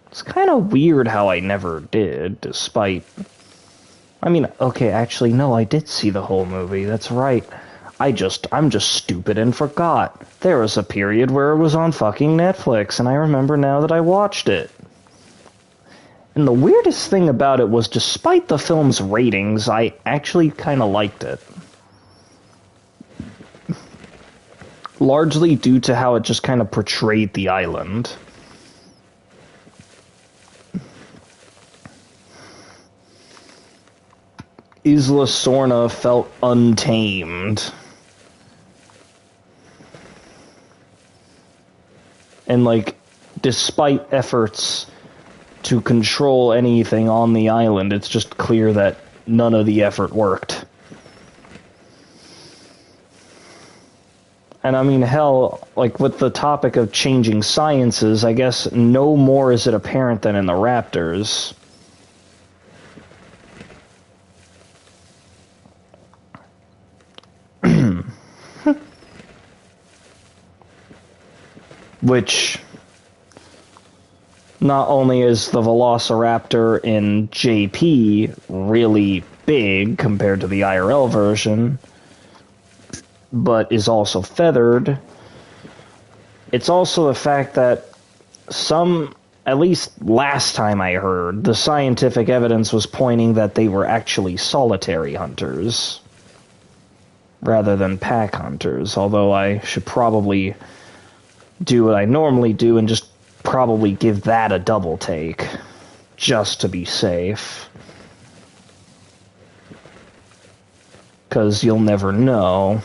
It's kind of weird how I never did, despite... I mean, okay, actually, no, I did see the whole movie, that's right. I'm just stupid and forgot. There was a period where it was on fucking Netflix, and I remember now that I watched it. And the weirdest thing about it was, despite the film's ratings, I actually kind of liked it. Largely due to how it just kind of portrayed the island. Isla Sorna felt untamed. And, like, despite efforts to control anything on the island, it's just clear that none of the effort worked. And I mean, hell, like, with the topic of changing sciences, I guess no more is it apparent than in the Raptors. Which, not only is the Velociraptor in JP really big compared to the IRL version, but is also feathered, it's also the fact that at least last time I heard, the scientific evidence was pointing that they were actually solitary hunters, rather than pack hunters, although I should probably do what I normally do and just probably give that a double take, just to be safe. Because you'll never know.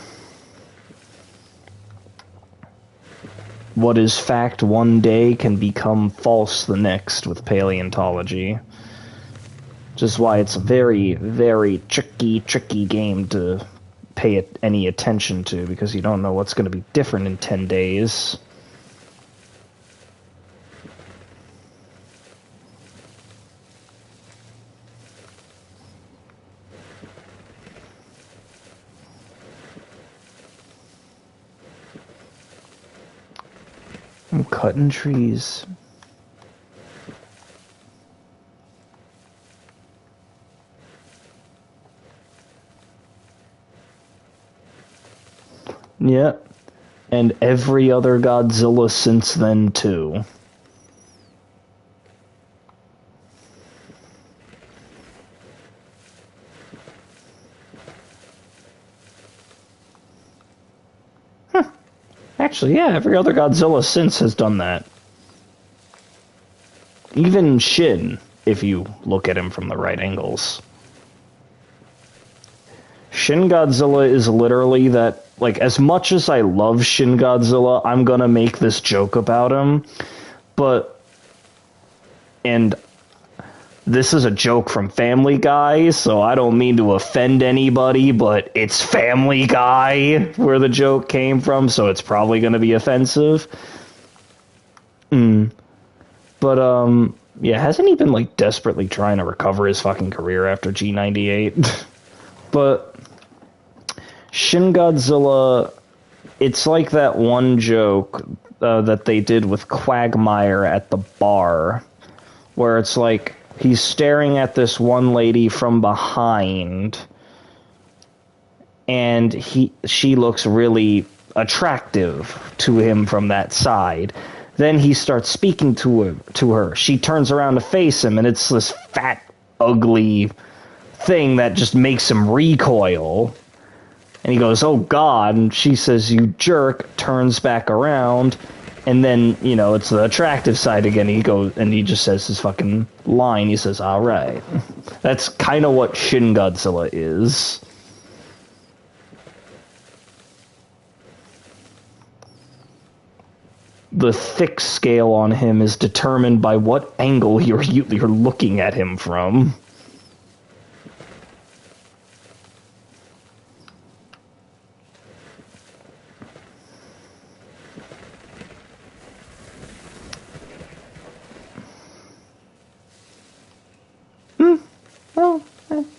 What is fact one day can become false the next with paleontology. Which is why it's a very, very tricky game to pay any attention to, because you don't know what's going to be different in 10 days. I'm cutting trees. Yeah, and every other Godzilla since then, too. Actually, yeah, every other Godzilla since has done that. Even Shin, if you look at him from the right angles. Shin Godzilla is literally that, like, as much as I love Shin Godzilla, I'm gonna make this joke about him, and this is a joke from Family Guy, so I don't mean to offend anybody, but it's Family Guy where the joke came from, so it's probably gonna be offensive. But, yeah, hasn't he been, like, desperately trying to recover his fucking career after G98? But Shin Godzilla, it's like that one joke that they did with Quagmire at the bar, where it's like he's staring at this one lady from behind, and she looks really attractive to him from that side. Then he starts speaking to her. She turns around to face him, and it's this fat, ugly thing that just makes him recoil. And he goes, "Oh God," and she says, "You jerk," turns back around, and then, you know, it's the attractive side again. He goes, and he just says his fucking line. He says, "All right." That's kind of what Shin Godzilla is. The thick scale on him is determined by what angle you're looking at him from. Well,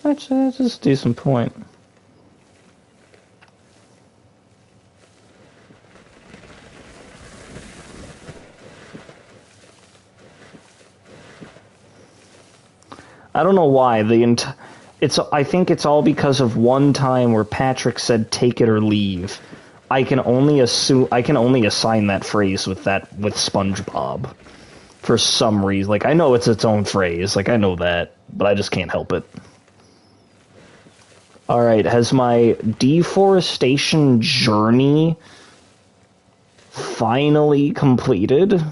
actually, that's a decent point. I don't know why. I think it's all because of one time where Patrick said take it or leave. I can only assign that phrase with SpongeBob for some reason. Like, I know it's its own phrase, like I know that, but I just can't help it. Alright, has my deforestation journey finally completed?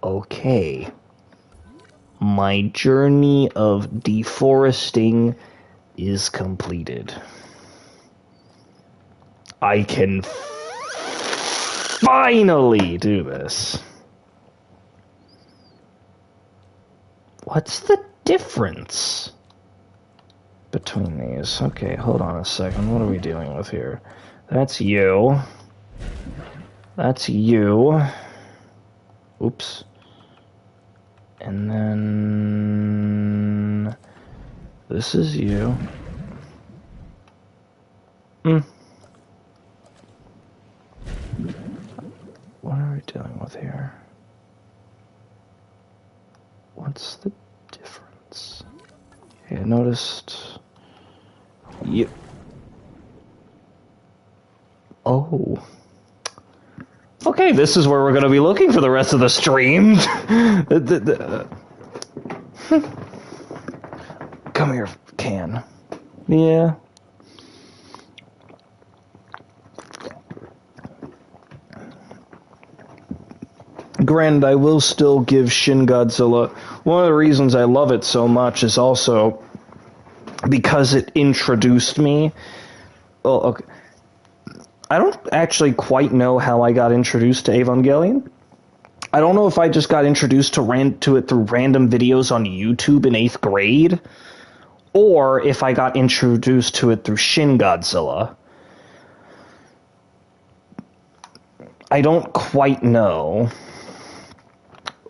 Okay. My journey of deforesting is completed. I can finally do this. What's the difference between these? Okay, hold on a second. What are we dealing with here? That's you. That's you. Oops. And then this is you. What are we dealing with here? What's the difference? Okay, I noticed you. Oh. Okay, this is where we're going to be looking for the rest of the stream. Come here, can. Yeah. Granted, I will still give Shin Godzilla. One of the reasons I love it so much is also because it introduced me. Well, okay. I don't actually quite know how I got introduced to Evangelion. I don't know if I just got introduced to it through random videos on YouTube in 8th grade, or if I got introduced to it through Shin Godzilla. I don't quite know.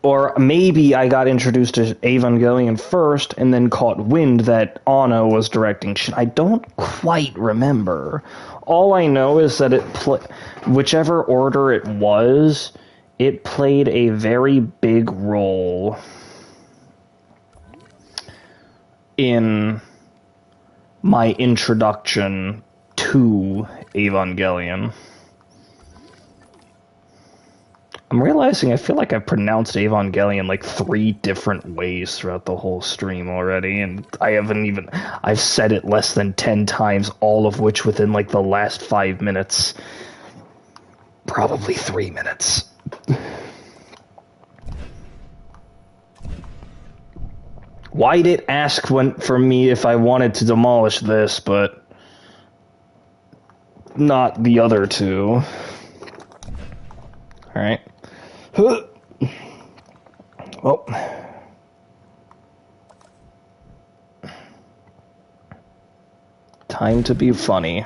Or maybe I got introduced to Evangelion first and then caught wind that Anno was directing Shin. I don't quite remember. All I know is that whichever order it was, it played a very big role in my introduction to Evangelion. I'm realizing I feel like I've pronounced Evangelion like 3 different ways throughout the whole stream already, and I've said it less than 10 times, all of which within like the last 5 minutes. Probably 3 minutes. Why did it ask for me if I wanted to demolish this, but not the other two? Alright. Well, time to be funny.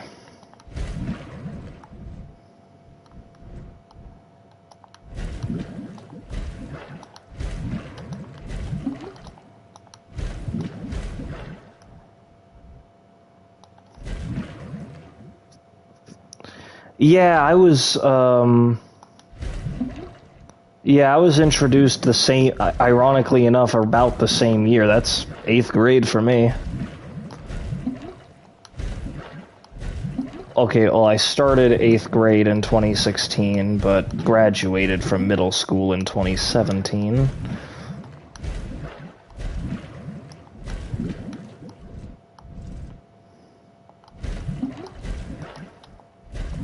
Yeah, I was introduced ironically enough, about the same year. That's 8th grade for me. Okay, well, I started 8th grade in 2016, but graduated from middle school in 2017.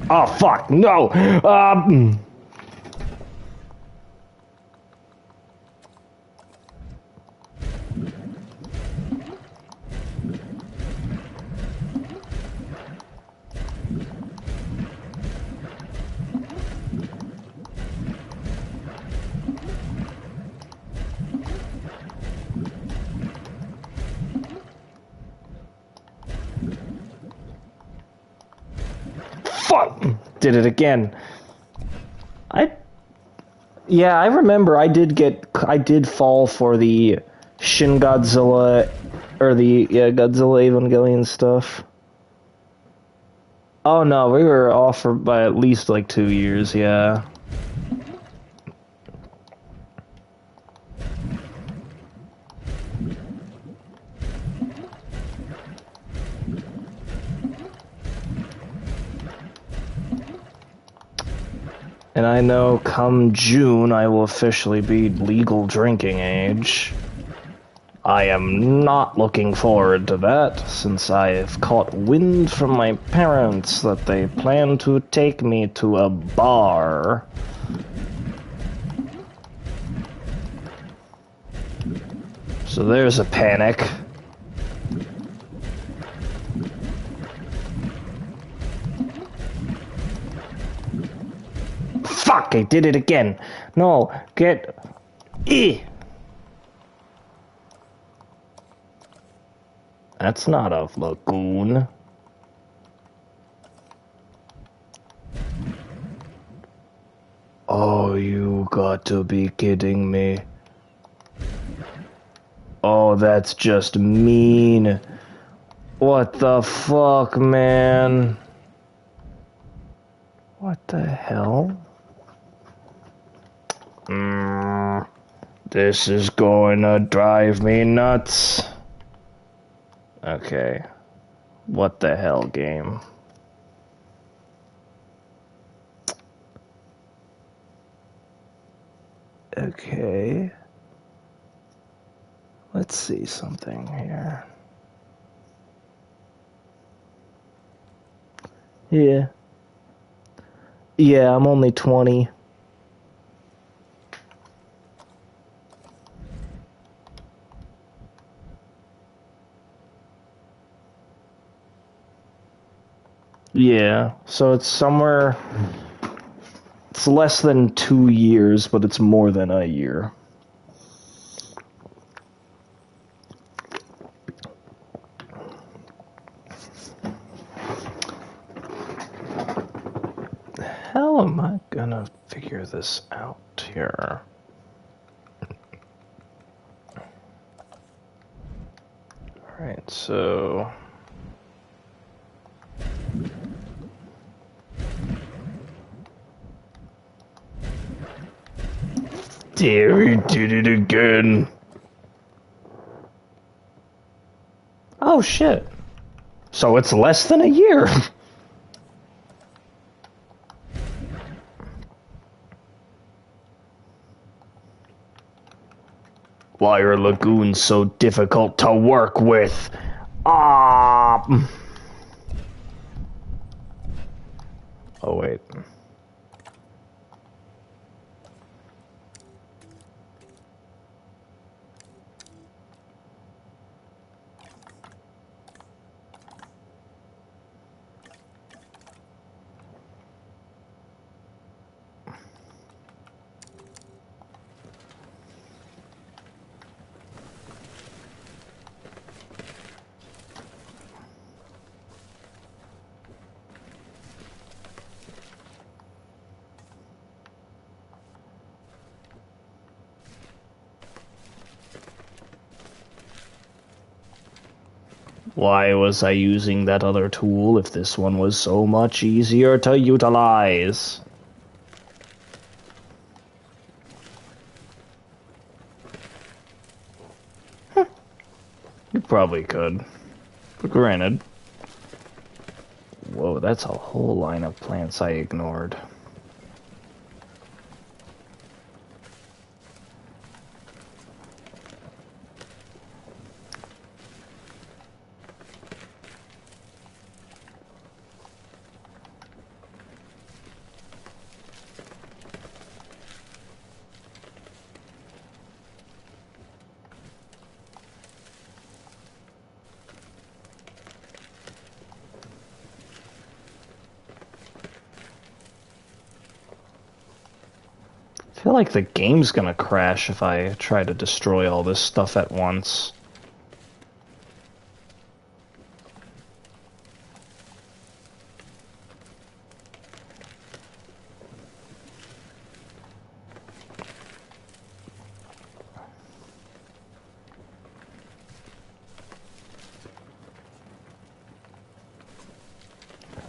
Oh, fuck, no! Fuck! Did it again. I remember I did fall for the Shin Godzilla, or the Godzilla Evangelion stuff. Oh no, we were off for by at least like 2 years, yeah. And I know come June I will officially be legal drinking age. I am not looking forward to that, since I have caught wind from my parents that they plan to take me to a bar. So there's a panic. Fuck, I did it again. No, get... That's not a lagoon. Oh, you got to be kidding me. Oh, that's just mean. What the fuck, man? What the hell? This is going to drive me nuts. Okay. What the hell, game? Okay. Let's see something here. Yeah. Yeah, I'm only 20. Yeah, so it's somewhere... It's less than 2 years, but it's more than a year. How am I gonna figure this out here? Alright, so... There, he did it again. Oh shit. So it's less than a year. Why are lagoons so difficult to work with? Ah. Oh wait. Why was I using that other tool if this one was so much easier to utilize? You probably could. But granted. Whoa, that's a whole line of plants I ignored. I feel like the game's gonna crash if I try to destroy all this stuff at once.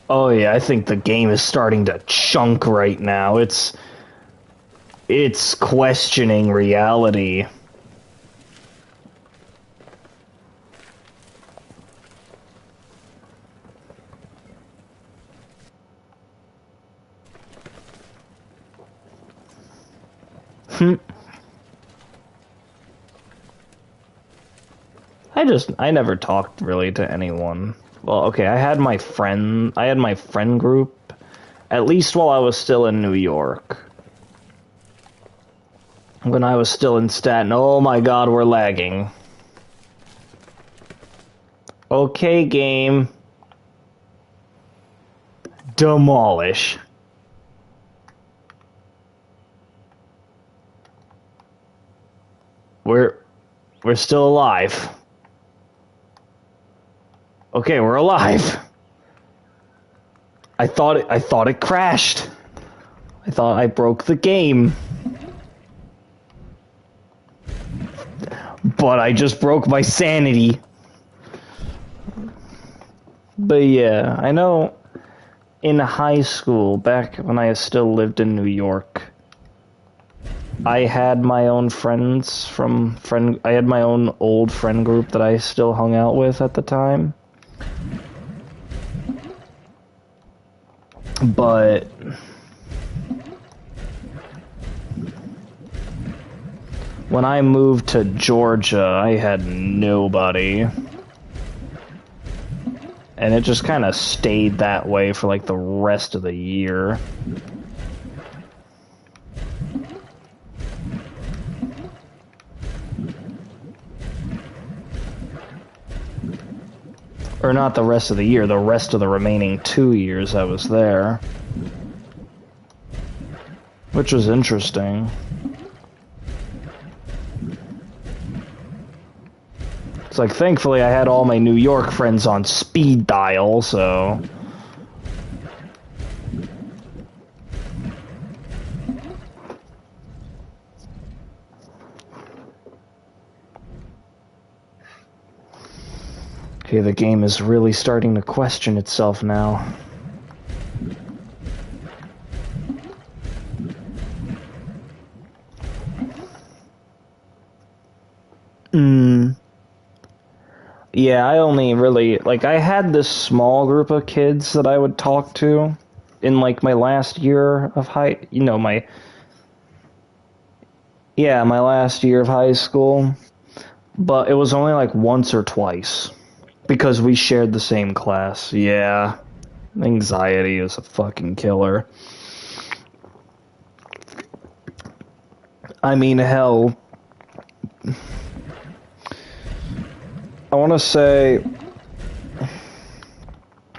Oh yeah, I think the game is starting to chunk right now. It's questioning reality. I never talked really to anyone. Well, okay, I had my friend group, at least while I was still in New York. When I was still in Staten, oh my god, we're lagging. Okay, game. Demolish. We're still alive. Okay, we're alive. I thought it crashed. I thought I broke the game. But I just broke my sanity. But yeah, I know in high school, back when I still lived in New York, I had my own I had my own old friend group that I still hung out with at the time. But when I moved to Georgia, I had nobody. And it just kind of stayed that way for like the rest of the year. Or not the rest of the year, the rest of the remaining 2 years I was there. Which was interesting. It's like, thankfully I had all my New York friends on speed dial, so... Okay, the game is really starting to question itself now. Yeah, I only really, like, I had this small group of kids that I would talk to in, like, my last year of my last year of high school. But it was only, like, once or twice. Because we shared the same class. Yeah. Anxiety is a fucking killer. I mean, hell... I want to say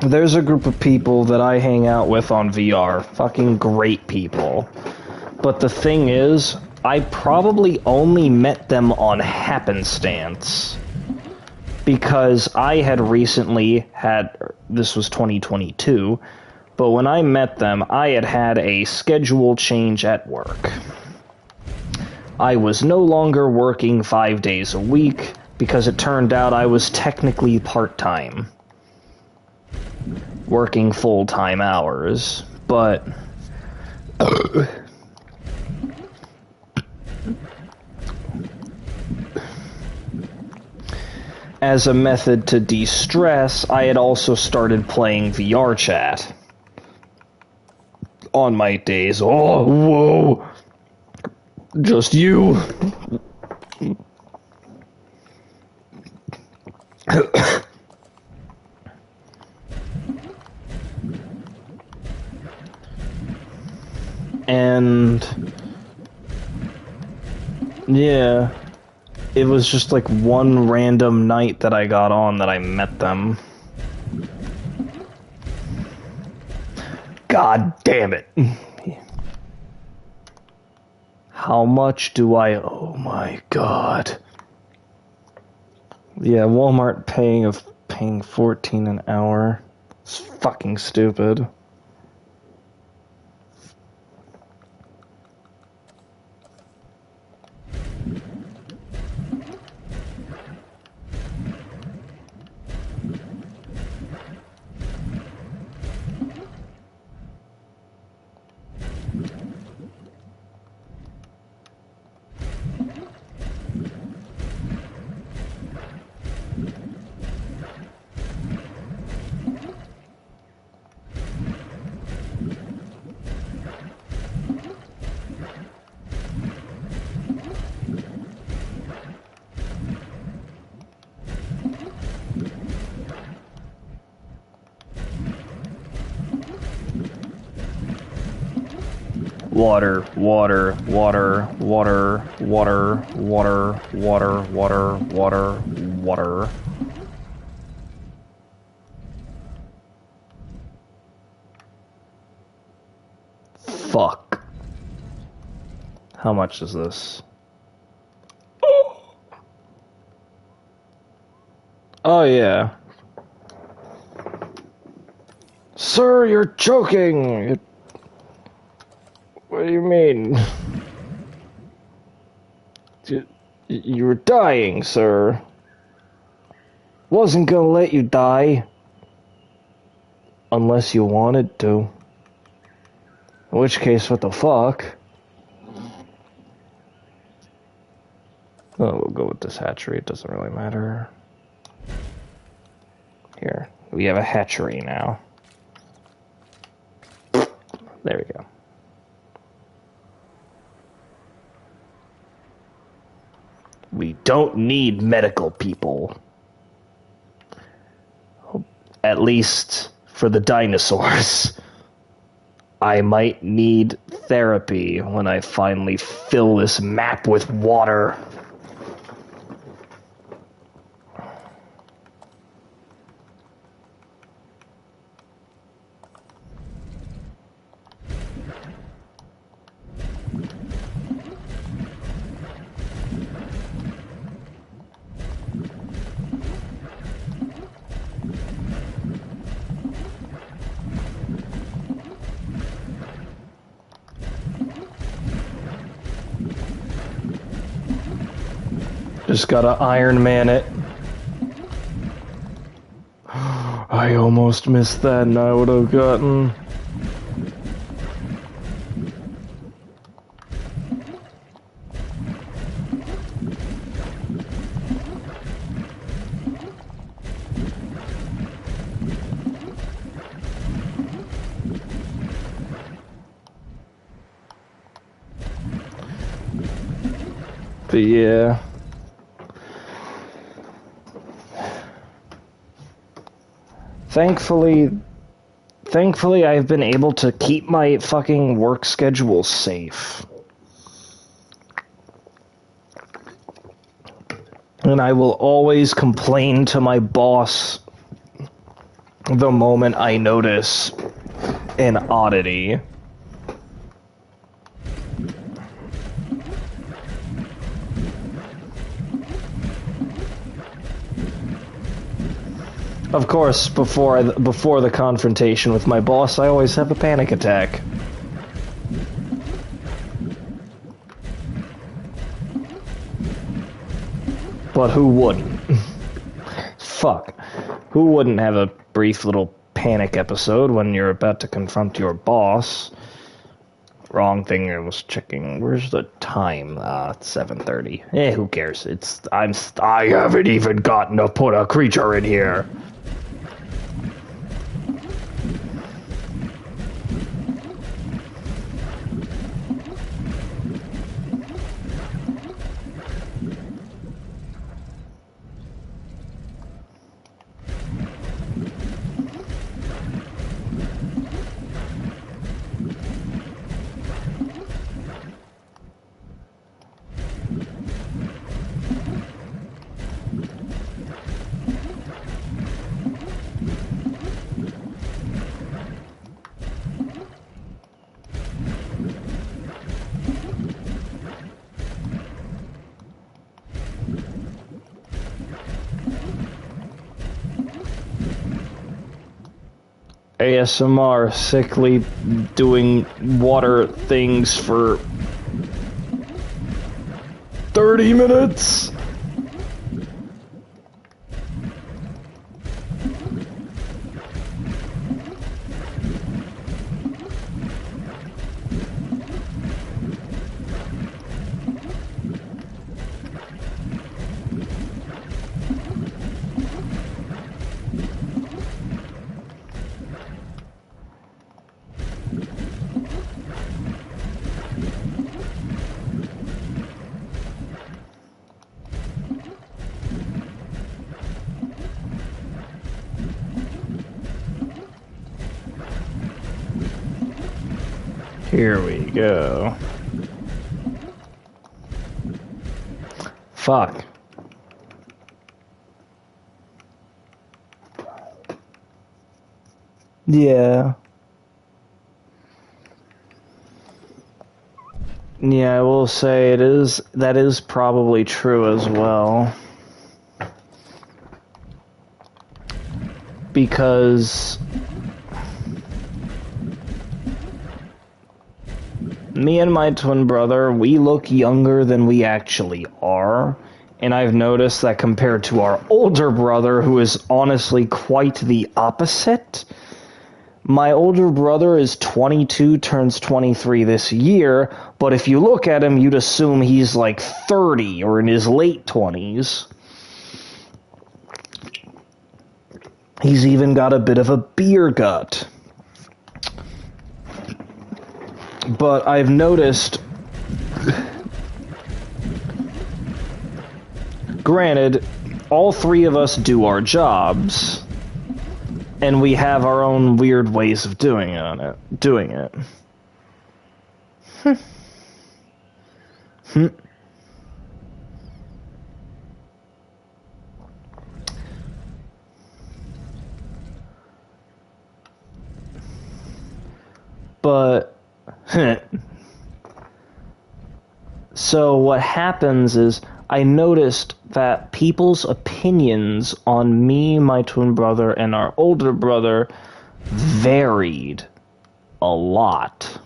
there's a group of people that I hang out with on VR. Fucking great people. But the thing is, I probably only met them on happenstance. Because I had recently this was 2022, but when I met them, I had a schedule change at work. I was no longer working 5 days a week, because it turned out I was technically part-time. Working full-time hours, but... As a method to de-stress, I had also started playing VR chat. On my days. Oh, whoa! Just you! And yeah, it was just like one random night that I got on that I met them. God damn it. How much do I... Oh my god. Yeah, Walmart paying 14 an hour. It's fucking stupid. Water, water, water, water, water, water, water, water, water, water. Fuck. How much is this? Oh, yeah. Sir, you're choking! What do you mean? You were dying, sir. Wasn't gonna let you die. Unless you wanted to. In which case, what the fuck? Oh, we'll go with this hatchery. It doesn't really matter. Here, we have a hatchery now. There we go. We don't need medical people. At least for the dinosaurs. I might need therapy when I finally fill this map with water. Just gotta Iron Man it. I almost missed that and I would have gotten... But yeah. Thankfully, I've been able to keep my fucking work schedule safe. And I will always complain to my boss the moment I notice an oddity. Of course, before the confrontation with my boss, I always have a panic attack. But who wouldn't? Fuck. Who wouldn't have a brief little panic episode when you're about to confront your boss? Wrong thing, I was checking. Where's the time? It's 7:30. Who cares? I haven't even gotten to put a creature in here. ASMR sickly doing water things for 30 minutes. Here we go. Fuck. Yeah. Yeah, I will say that is probably true as well. Because me and my twin brother, we look younger than we actually are. And I've noticed that compared to our older brother, who is honestly quite the opposite. My older brother is 22, turns 23 this year, but if you look at him, you'd assume he's like 30 or in his late 20s. He's even got a bit of a beer gut. But I've noticed, granted, all three of us do our jobs, and we have our own weird ways of doing it. But so what happens is I noticed that people's opinions on me, my twin brother, and our older brother varied a lot.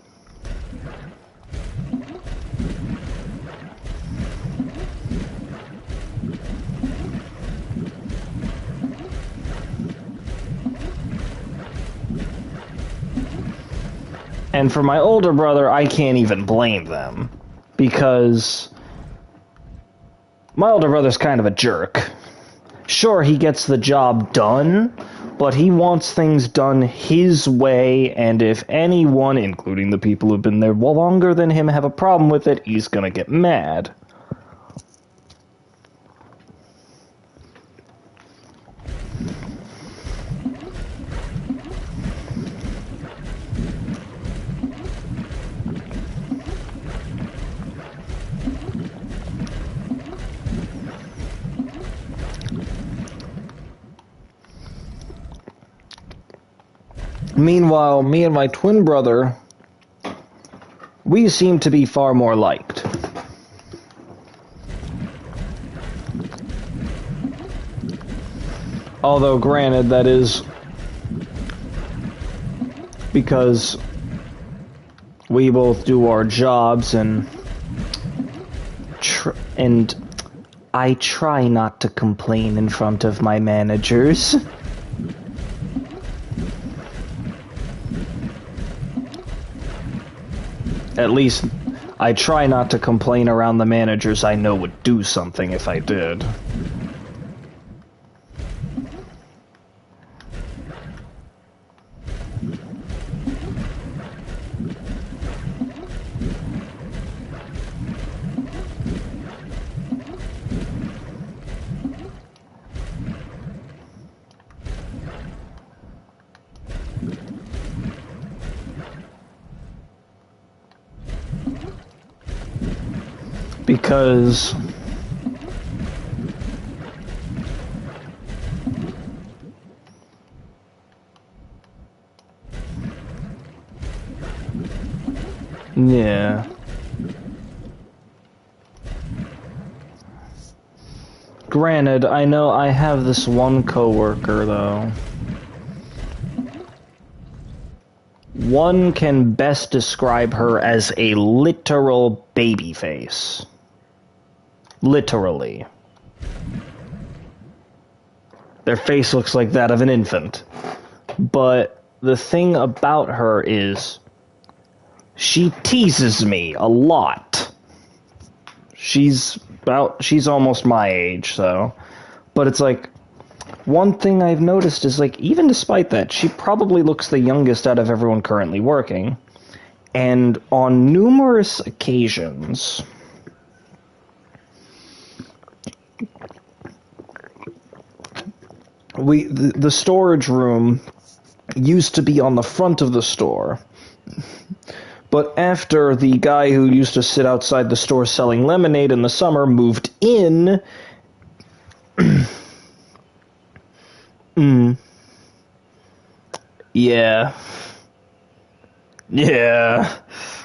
And for my older brother, I can't even blame them. Because my older brother's kind of a jerk. Sure, he gets the job done, but he wants things done his way, and if anyone, including the people who've been there longer than him, have a problem with it, he's gonna get mad. Meanwhile, me and my twin brother, we seem to be far more liked. Although, granted, that is because we both do our jobs, and I try not to complain in front of my managers. At least, I try not to complain around the managers I know would do something if I did. Because yeah. Granted, I know I have this one coworker though. One can best describe her as a literal baby face. Literally. Their face looks like that of an infant. But the thing about her is she teases me a lot. She's almost my age, so. But it's like, one thing I've noticed is, like, even despite that, she probably looks the youngest out of everyone currently working. And on numerous occasions, the storage room used to be on the front of the store. But after the guy who used to sit outside the store selling lemonade in the summer moved in, yeah. Yeah.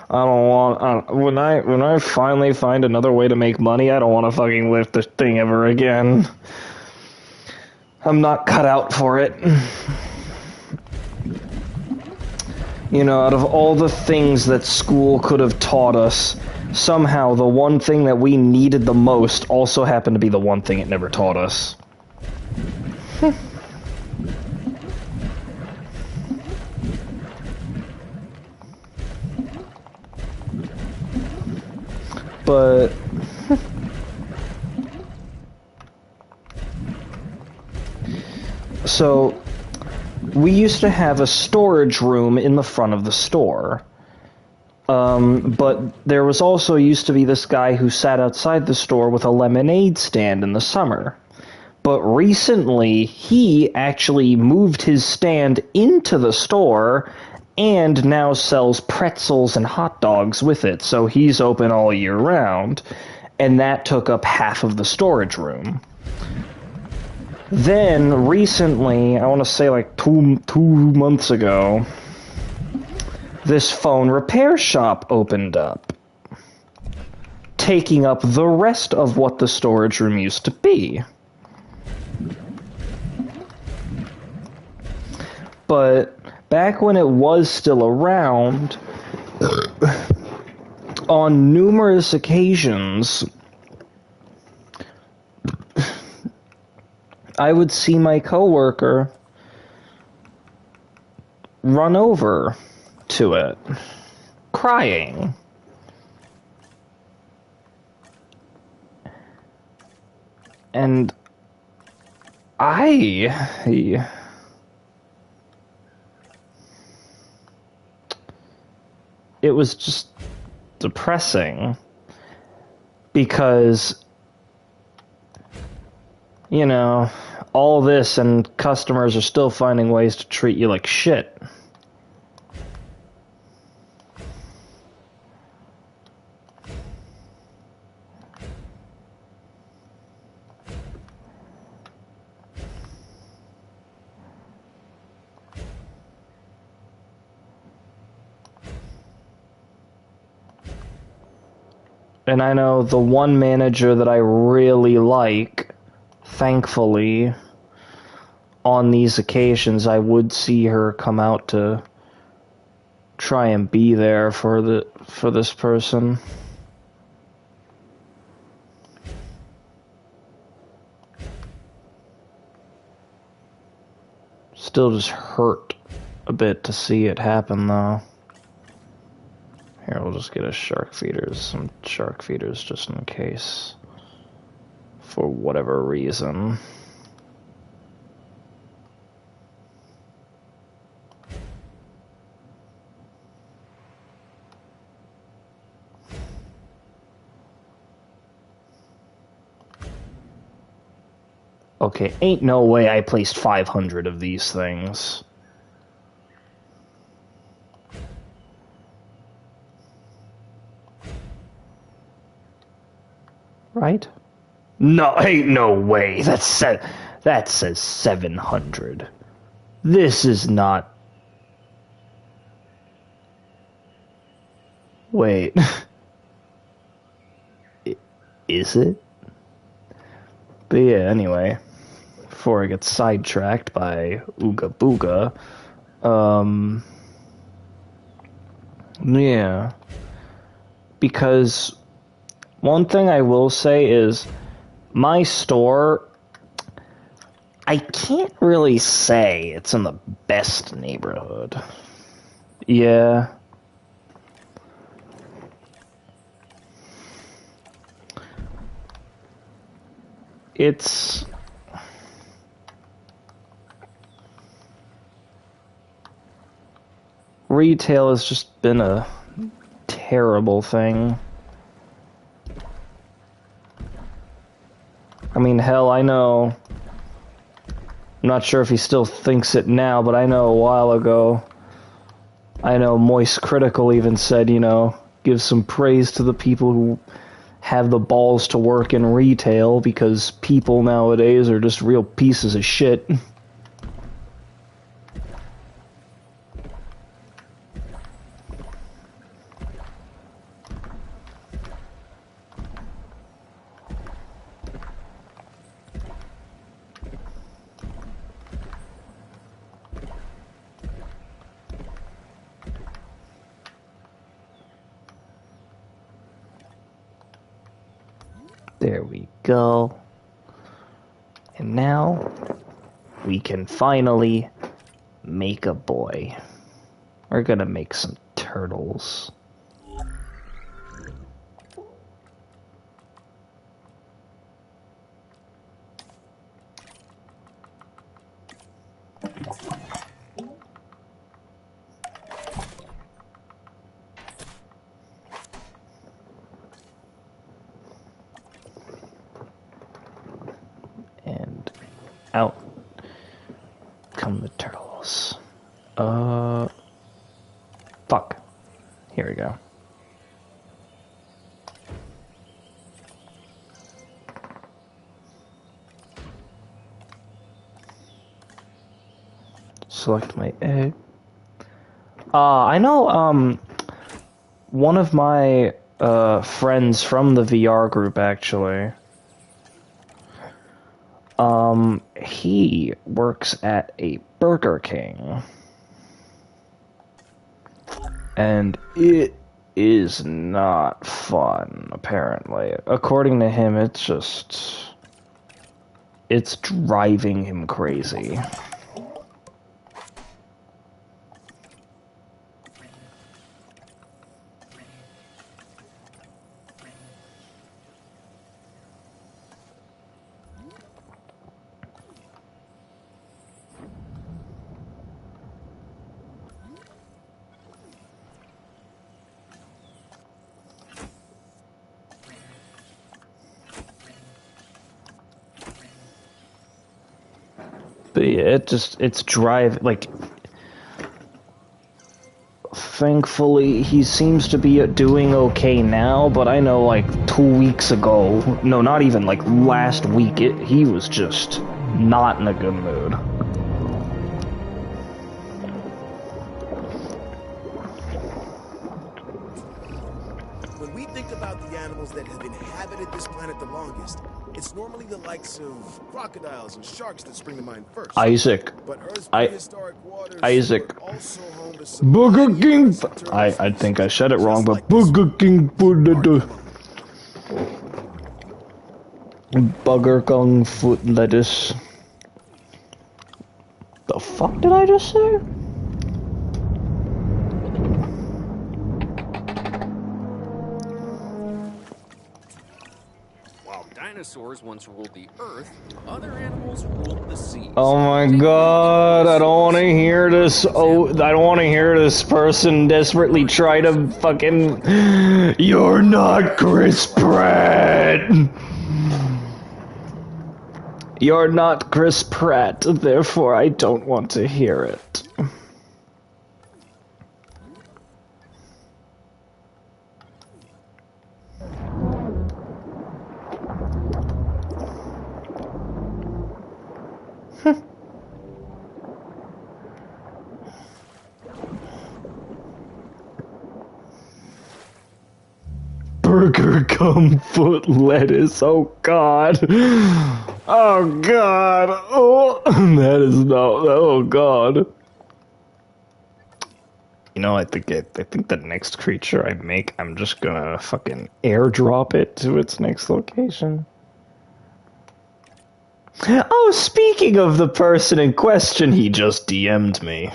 I don't want when I finally find another way to make money, I don't want to fucking lift this thing ever again. I'm not cut out for it. You know, out of all the things that school could have taught us, somehow the one thing that we needed the most also happened to be the one thing it never taught us. But so we used to have a storage room in the front of the store. But there was also used to be this guy who sat outside the store with a lemonade stand in the summer. But recently, he actually moved his stand into the store and now sells pretzels and hot dogs with it, so he's open all year round. And that took up half of the storage room. Then, recently, I want to say like two months ago, this phone repair shop opened up, taking up the rest of what the storage room used to be. But back when it was still around, on numerous occasions, I would see my coworker run over to it, crying. And it was just depressing because, you know, all this and customers are still finding ways to treat you like shit. And I know the one manager that I really like, thankfully, on these occasions, I would see her come out to try and be there for this person. Still just hurt a bit to see it happen, though. Here, we'll just get some shark feeders just in case. For whatever reason. Okay, ain't no way I placed 500 of these things. Right? No, ain't no way. That says 700. This is not... Wait. Is it? But yeah, anyway. Before I get sidetracked by Ooga Booga. Yeah. Because... one thing I will say is, my store, I can't really say it's in the best neighborhood. Yeah. It's... retail has just been a terrible thing. I mean, hell, I know. I'm not sure if he still thinks it now, but I know a while ago I know Moist Critical even said, you know, give some praise to the people who have the balls to work in retail, because people nowadays are just real pieces of shit. There we go. And now we can finally make a boy. We're gonna make some turtles. And out come the turtles. Fuck. Here we go. Select my egg. I know, one of my, friends from the VR group, actually, he works at a Burger King. And it is not fun, apparently. According to him, it's driving him crazy. But yeah, it's like, thankfully, he seems to be doing okay now, but I know, like, 2 weeks ago, no, not even, like, last week, he was just not in a good mood. When we think about the animals that have inhabited this planet the longest, it's normally the likes of crocodiles and sharks that spring to mind first. Isaac. But Earth's prehistoric waters Isaac. were also home to some Burger mighty King. aggressive turtle I think I species, said it wrong, just but like this Burger one. King foot Alright, come on. Burger King foot lettuce. The fuck did I just say? While dinosaurs once ruled the earth, other animals ruled the seas. Oh my Take god, I don't want to dinosaurs. hear this. Oh, I don't want to hear this person desperately try to fucking. You're not Chris Pratt! You're not Chris Pratt, therefore I don't want to hear it. Burger cum foot lettuce. Oh god. Oh god. Oh, that is not. Oh god. You know, I think the next creature I make, I'm just gonna fucking airdrop it to its next location. Oh, speaking of the person in question, he just DM'd me.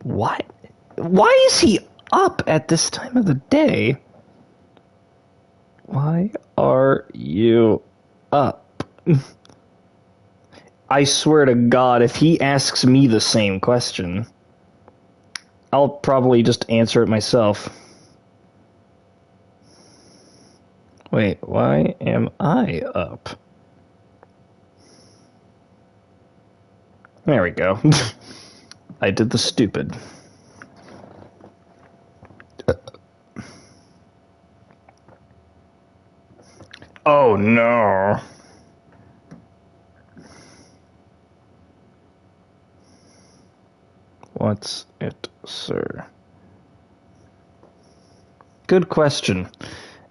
What? Why is he up at this time of the day? Why are you up? I swear to God, if he asks me the same question, I'll probably just answer it myself. Wait, why am I up? There we go. I did the stupid. Oh no. What's it, sir? Good question.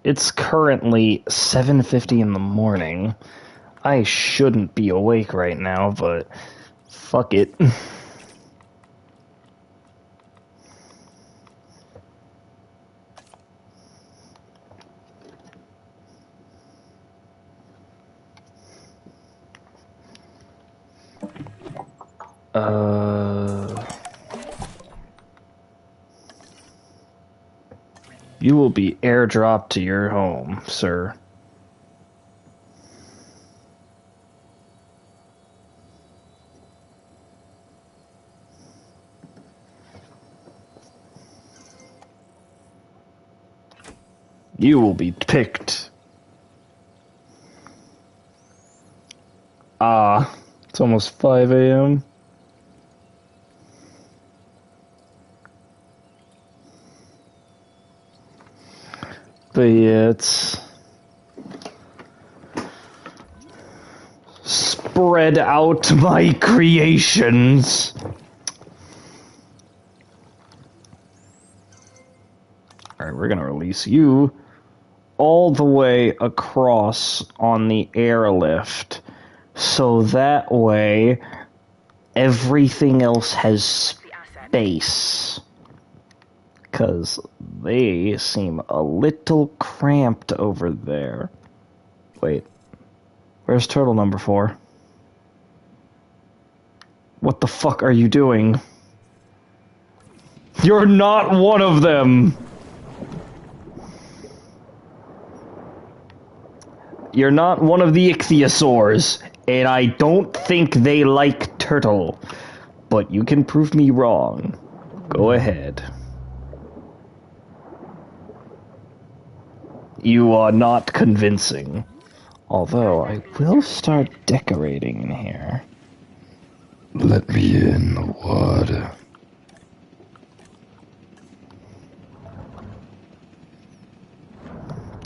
It's currently 7:50 in the morning. I shouldn't be awake right now, but fuck it. You will be airdropped to your home, sir. You will be picked. It's almost 5 a.m. But yeah, it's spread out my creations. Alright, we're gonna release you all the way across on the airlift. So that way, everything else has space. Because they seem a little cramped over there. Wait. Where's turtle number 4? What the fuck are you doing? You're not one of them! You're not one of the ichthyosaurs, and I don't think they like turtle. But you can prove me wrong. Go ahead. You are not convincing. Although, I will start decorating in here. Let me in the water.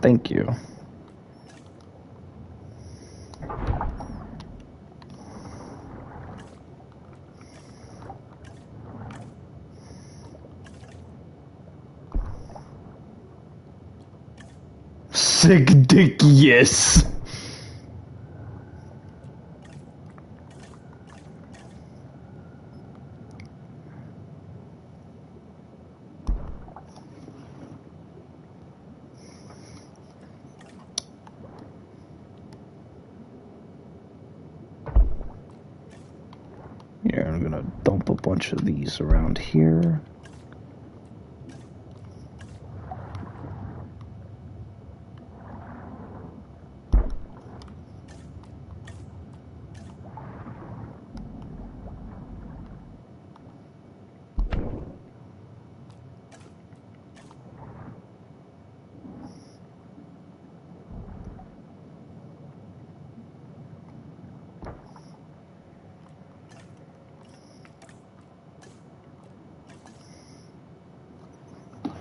Thank you. Sick dick, yes. Yeah, I'm gonna dump a bunch of these around here.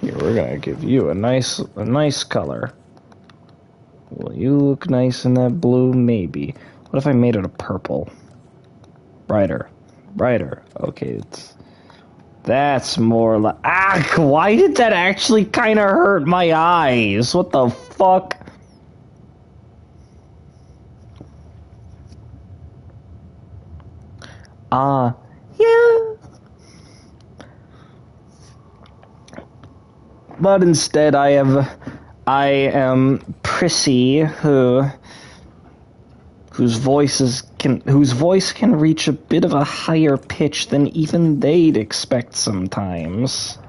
Here, we're gonna give you a nice color. Will you look nice in that blue? Maybe. What if I made it a purple? Brighter. Brighter. Okay, that's more like... Ah, why did that actually kind of hurt my eyes? What the fuck? Yeah. But instead I am Prissy, whose voice can reach a bit of a higher pitch than even they'd expect sometimes.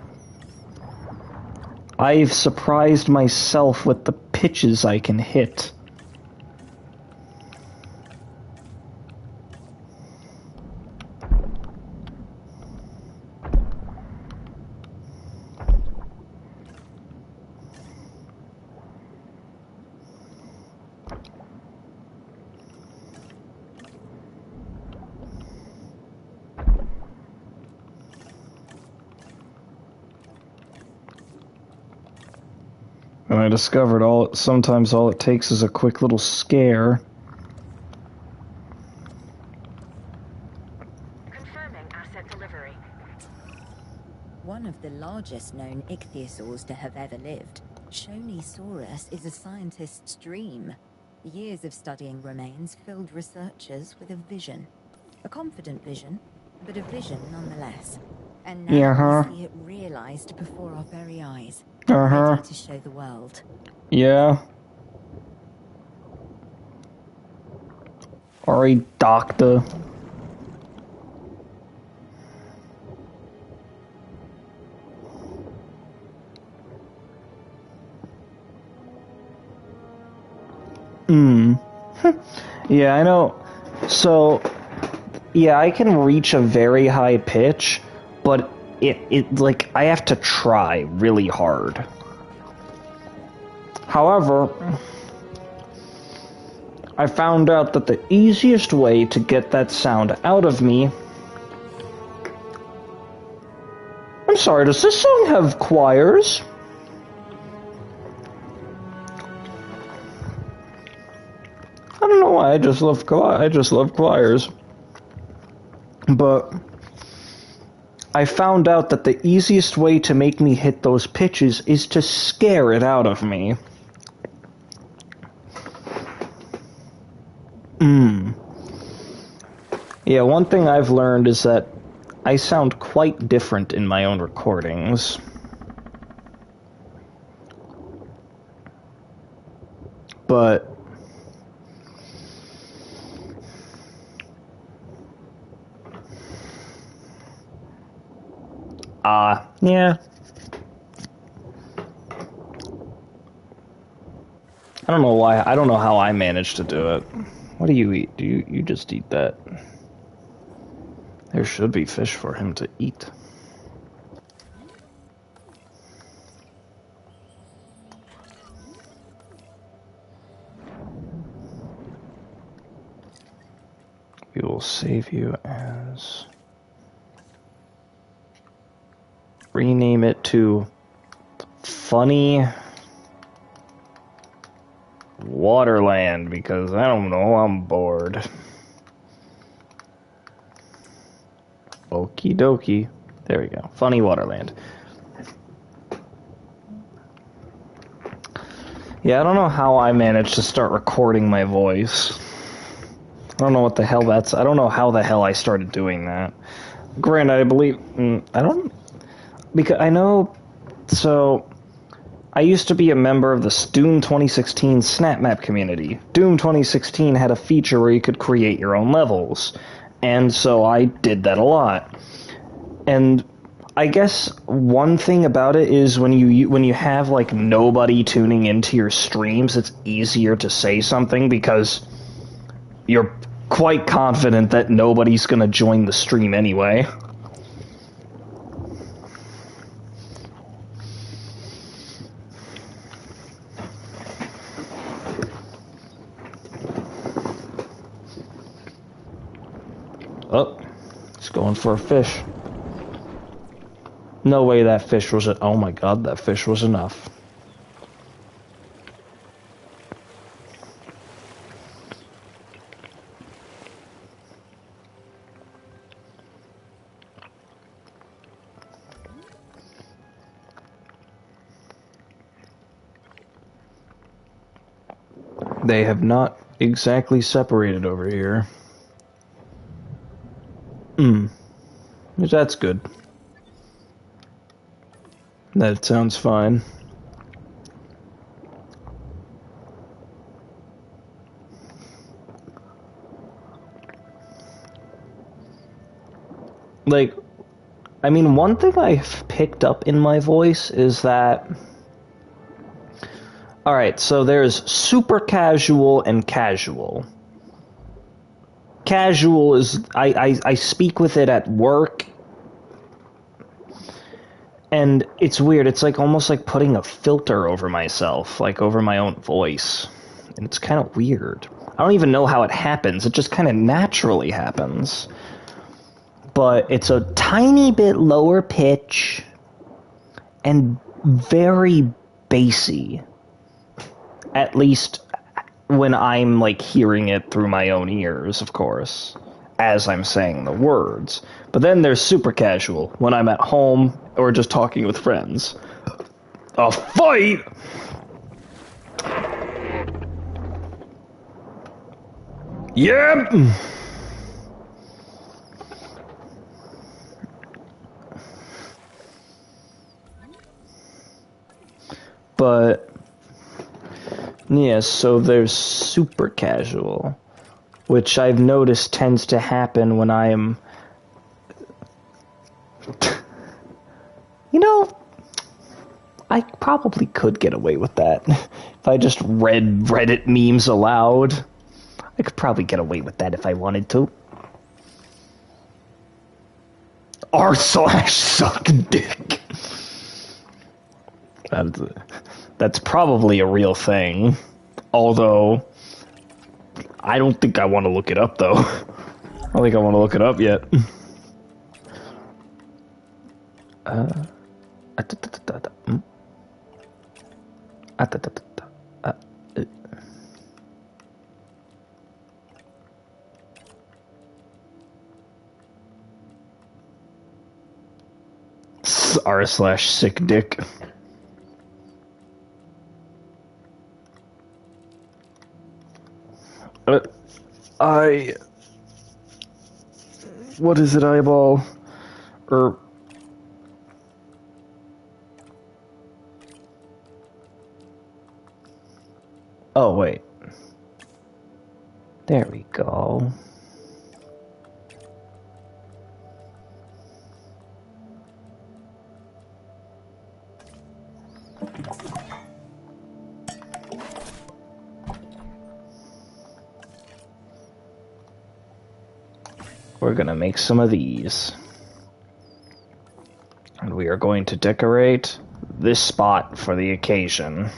I've surprised myself with the pitches I can hit. And I discovered sometimes all it takes is a quick little scare. Confirming asset delivery. One of the largest known ichthyosaurs to have ever lived, Shonisaurus is a scientist's dream. Years of studying remains filled researchers with a vision. A confident vision, but a vision nonetheless. And now we see it realized before our very eyes, ready to show the world. Yeah. Alright, doctor. Yeah, I know. So, yeah, I can reach a very high pitch, but it like, I have to try really hard. However, I found out that the easiest way to get that sound out of me... I'm sorry, does this song have choirs? I don't know why, I just love choirs. But I found out that the easiest way to make me hit those pitches is to scare it out of me. Yeah, one thing I've learned is that I sound quite different in my own recordings. But yeah. I don't know why. I don't know how I managed to do it. What do you eat? Do you just eat that? There should be fish for him to eat. We will save you as... rename it to Funny Waterland, because I don't know, I'm bored. Okie dokie. There we go. Funny Waterland. Yeah, I don't know how I managed to start recording my voice. I don't know what the hell that's... I don't know how the hell I started doing that. Granted, I believe... I don't... Because I know... So... I used to be a member of the Doom 2016 Snap Map community. Doom 2016 had a feature where you could create your own levels. And so I did that a lot. And I guess one thing about it is when you have like nobody tuning into your streams, it's easier to say something because you're quite confident that nobody's gonna join the stream anyway. Oh, it's going for a fish. No way that fish was... Oh my god, that fish was enough. They have not exactly separated over here. That's good. That sounds fine. Like, I mean, one thing I've picked up in my voice is that... Alright, so there's super casual and casual. Casual is... I speak with it at work. And it's weird. It's like almost like putting a filter over myself, like over my own voice. And it's kind of weird. I don't even know how it happens. It just kind of naturally happens. But it's a tiny bit lower pitch and very bassy. At least when I'm, like, hearing it through my own ears, of course, as I'm saying the words. But then there's super casual, when I'm at home or just talking with friends. A fight?! Yep! But yeah, so there's super casual, which I've noticed tends to happen when I'm, you know, I probably could get away with that. If I just read Reddit memes aloud, I could probably get away with that if I wanted to. r/suck dick. That's probably a real thing. Although, I don't think I want to look it up, though. I don't think I want to look it up yet. r/sick dick. What is it, eyeball? Oh, wait. There we go. We're gonna make some of these. And we are going to decorate this spot for the occasion.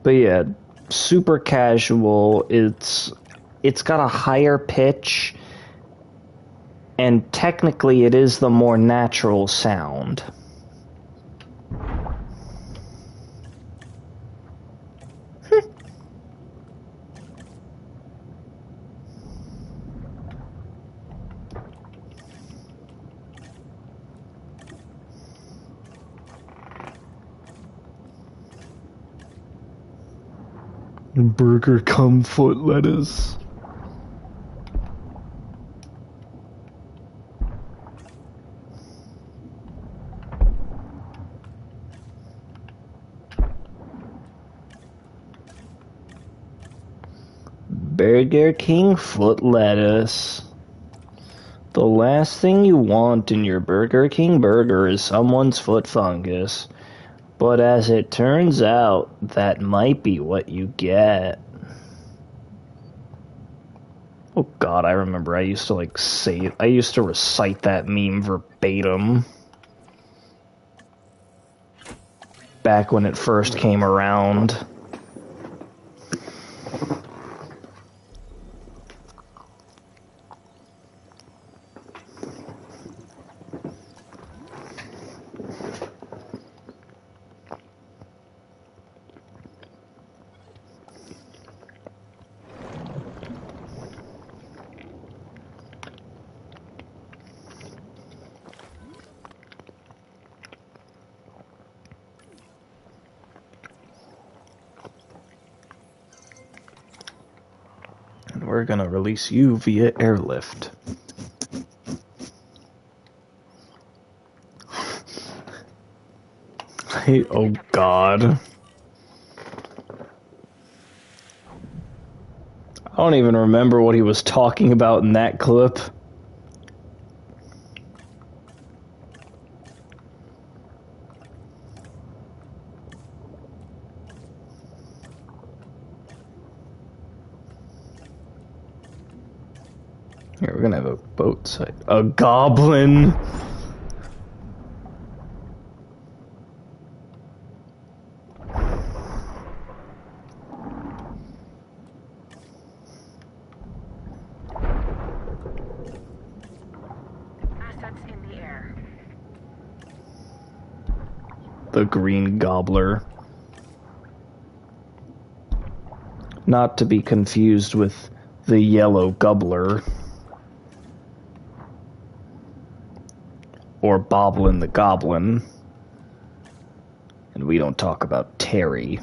But yeah, super casual. It's got a higher pitch, and technically it is the more natural sound. Burger cum foot lettuce. Burger King foot lettuce. The last thing you want in your Burger King burger is someone's foot fungus. But as it turns out, that might be what you get. Oh god, I remember I used to recite that meme verbatim. Back when it first came around. We're gonna release you via airlift. Oh god. I don't even remember what he was talking about in that clip. Here, we're gonna have a boat site. A goblin! Assets in the air. The green gobbler. Not to be confused with the yellow gobbler. Or Boblin the Goblin. And we don't talk about Terry.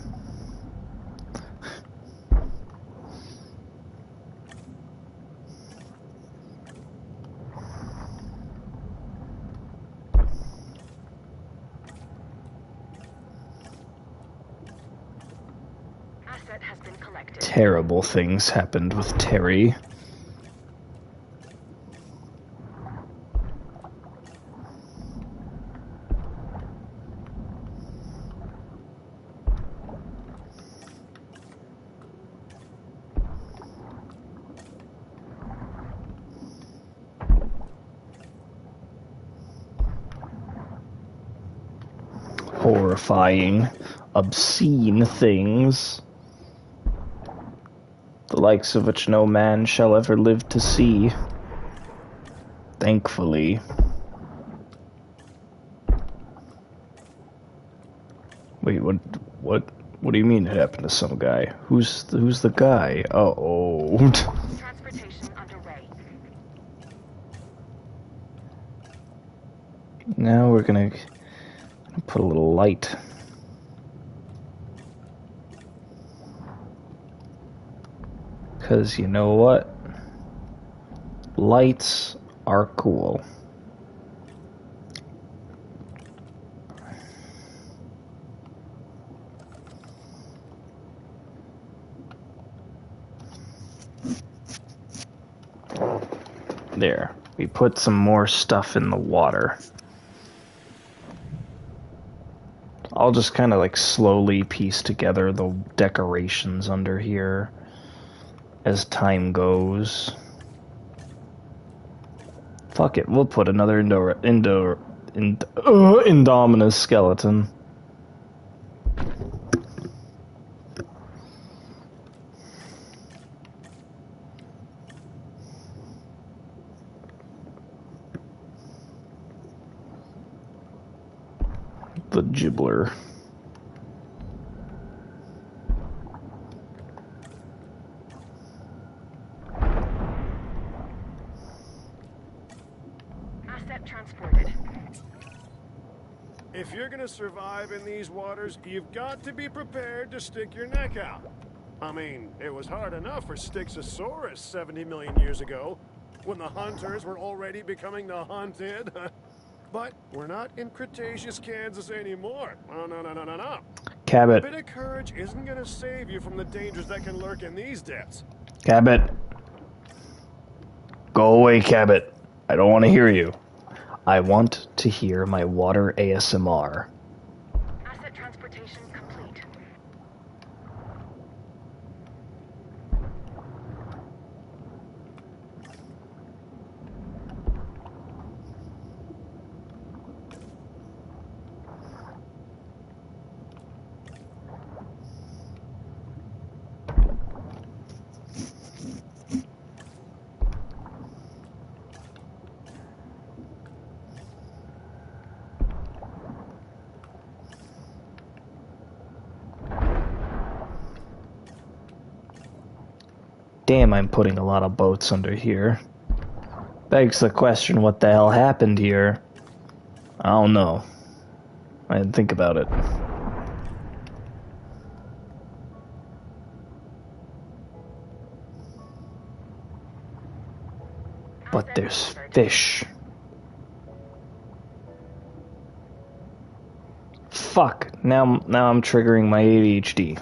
Asset has been collected. Terrible things happened with Terry. Horrifying, obscene things, the likes of which no man shall ever live to see. Thankfully. Wait, what do you mean it happened to some guy? Who's the guy? Uh-oh. Transportation underway. Now we're gonna put a little light. Because you know what? Lights are cool. There. We put some more stuff in the water. I'll just kind of like slowly piece together the decorations under here as time goes. Fuck it, we'll put another Indominus skeleton. The Gibbler. Asset transported. If you're gonna survive in these waters, you've got to be prepared to stick your neck out. I mean, it was hard enough for Styxosaurus 70 million years ago, when the hunters were already becoming the hunted. But we're not in Cretaceous Kansas anymore. Oh, no. Cabot. A bit of courage isn't gonna save you from the dangers that can lurk in these depths. Cabot. Go away, Cabot. I don't want to hear you. I want to hear my water ASMR. Asset transportation complete. Damn, I'm putting a lot of boats under here. Begs the question, what the hell happened here? I don't know. I didn't think about it. But there's fish. Fuck. Now I'm triggering my ADHD.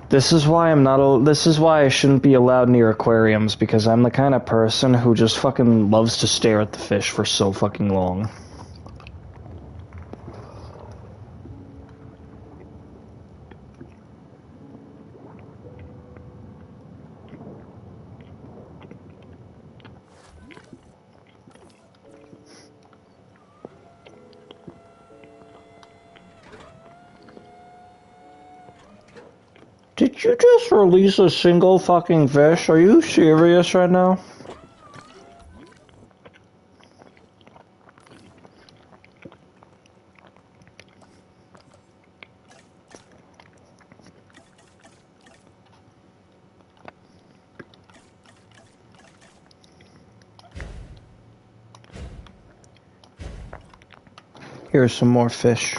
This is why this is why I shouldn't be allowed near aquariums, because I'm the kind of person who just fucking loves to stare at the fish for so fucking long. Did you just release a single fucking fish? Are you serious right now? Here's some more fish.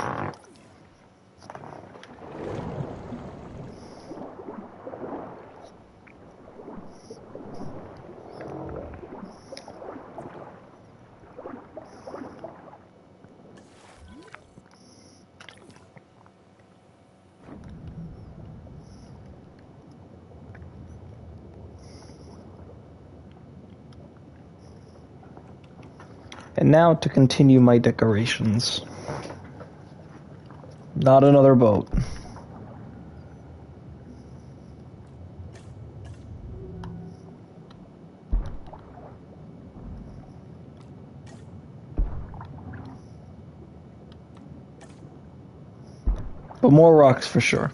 And now to continue my decorations. Not another boat. But more rocks for sure.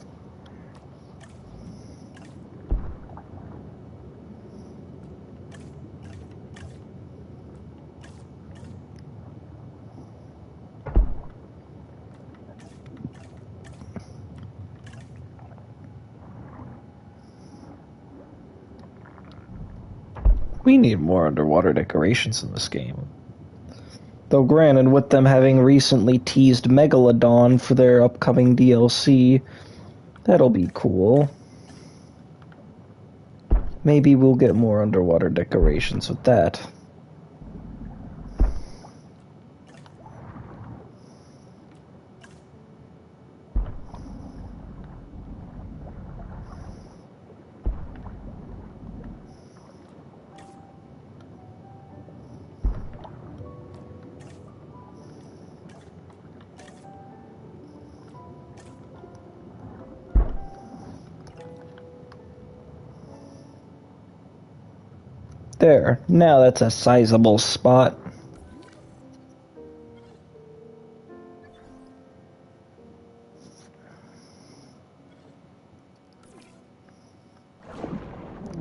We need more underwater decorations in this game. Though granted, with them having recently teased Megalodon for their upcoming DLC, that'll be cool. Maybe we'll get more underwater decorations with that. There, now that's a sizable spot.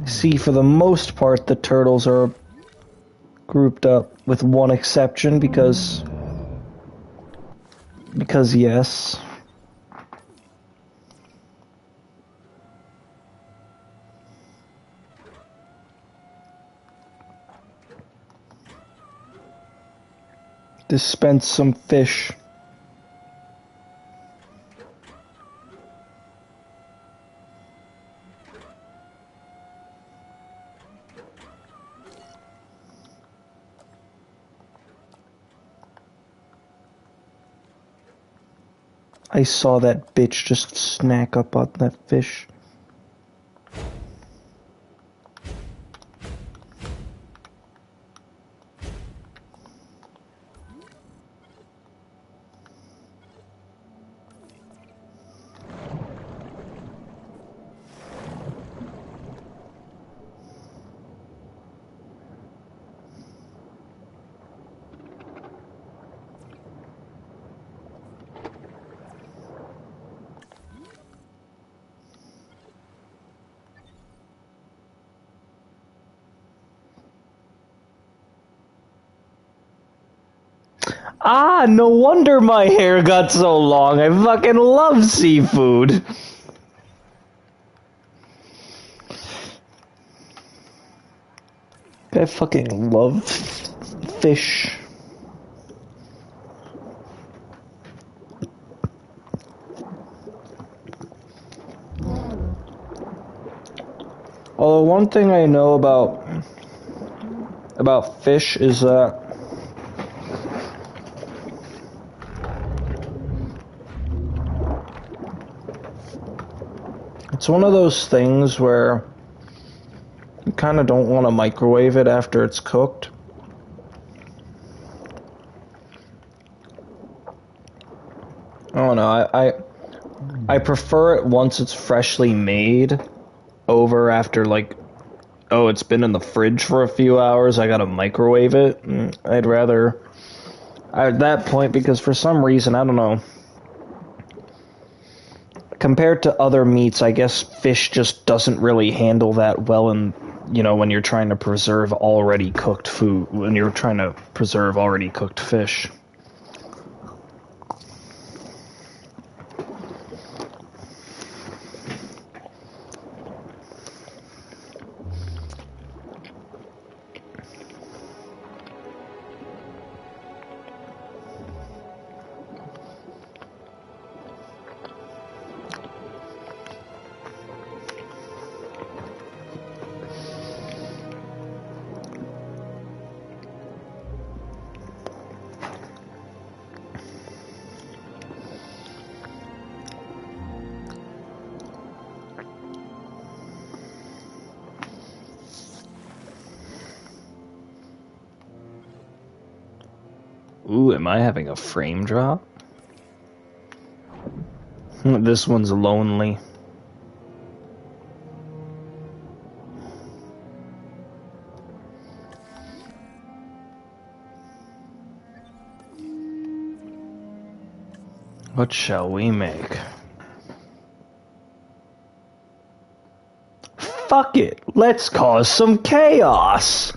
See, for the most part, the turtles are grouped up, with one exception, because yes. Dispense some fish. I saw that bitch just snack up on that fish. Ah, no wonder my hair got so long. I fucking love seafood. I fucking love fish. Although one thing I know about fish is that it's one of those things where you kind of don't want to microwave it after it's cooked. I don't know, I prefer it once it's freshly made over after, like, oh, it's been in the fridge for a few hours, I gotta microwave it. I'd rather at that point, because for some reason, I don't know, compared to other meats, I guess fish just doesn't really handle that well in, when you're trying to preserve already cooked food, when you're trying to preserve already cooked fish. Ooh, am I having a frame drop? This one's lonely. What shall we make? Fuck it! Let's cause some chaos!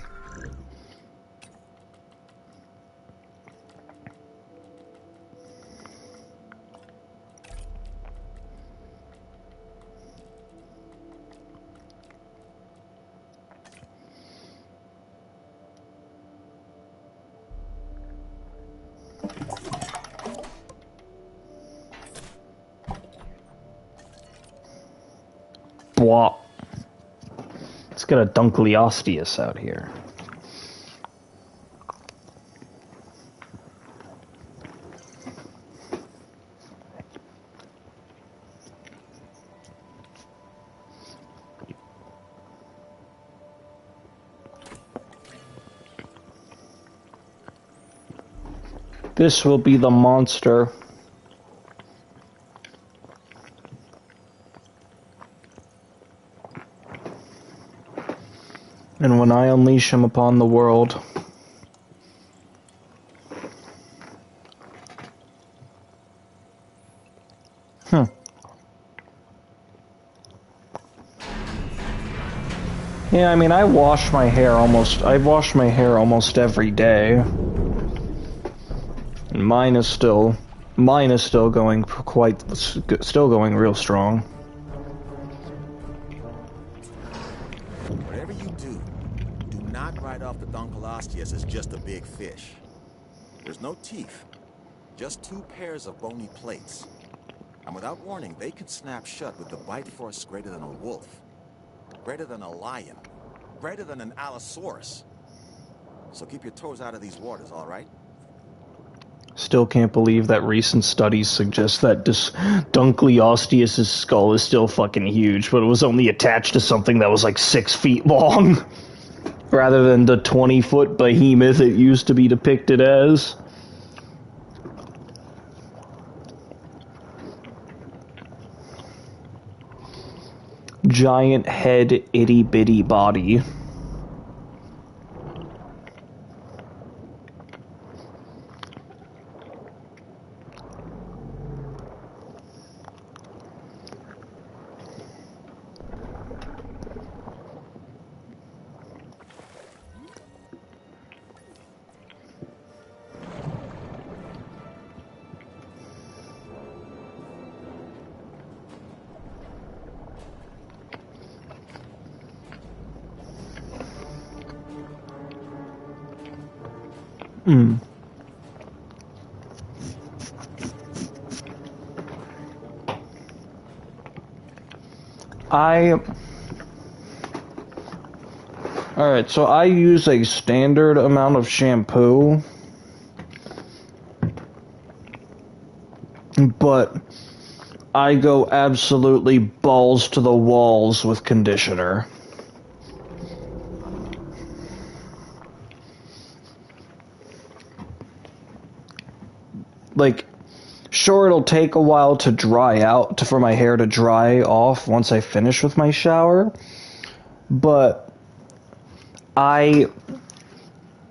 Blah. Let's get a Dunkleosteus out here. This will be the monster. And when I unleash him upon the world, Yeah, I mean, I wash my hair almost every day. And mine is still going still going real strong. Whatever you do, do not write off the Dunkleosteus as just a big fish. There's no teeth, just two pairs of bony plates. And without warning, they could snap shut with the bite force greater than a wolf, greater than a lion, greater than an Allosaurus. So keep your toes out of these waters, all right? Still can't believe that recent studies suggest that Dunkleosteus' skull is still fucking huge, but it was only attached to something that was like 6 feet long, rather than the 20-foot behemoth it used to be depicted as. Giant head, itty-bitty body. Alright, so I use a standard amount of shampoo, but I go absolutely balls to the walls with conditioner. Like, sure, it'll take a while to dry out, for my hair to dry off once I finish with my shower, but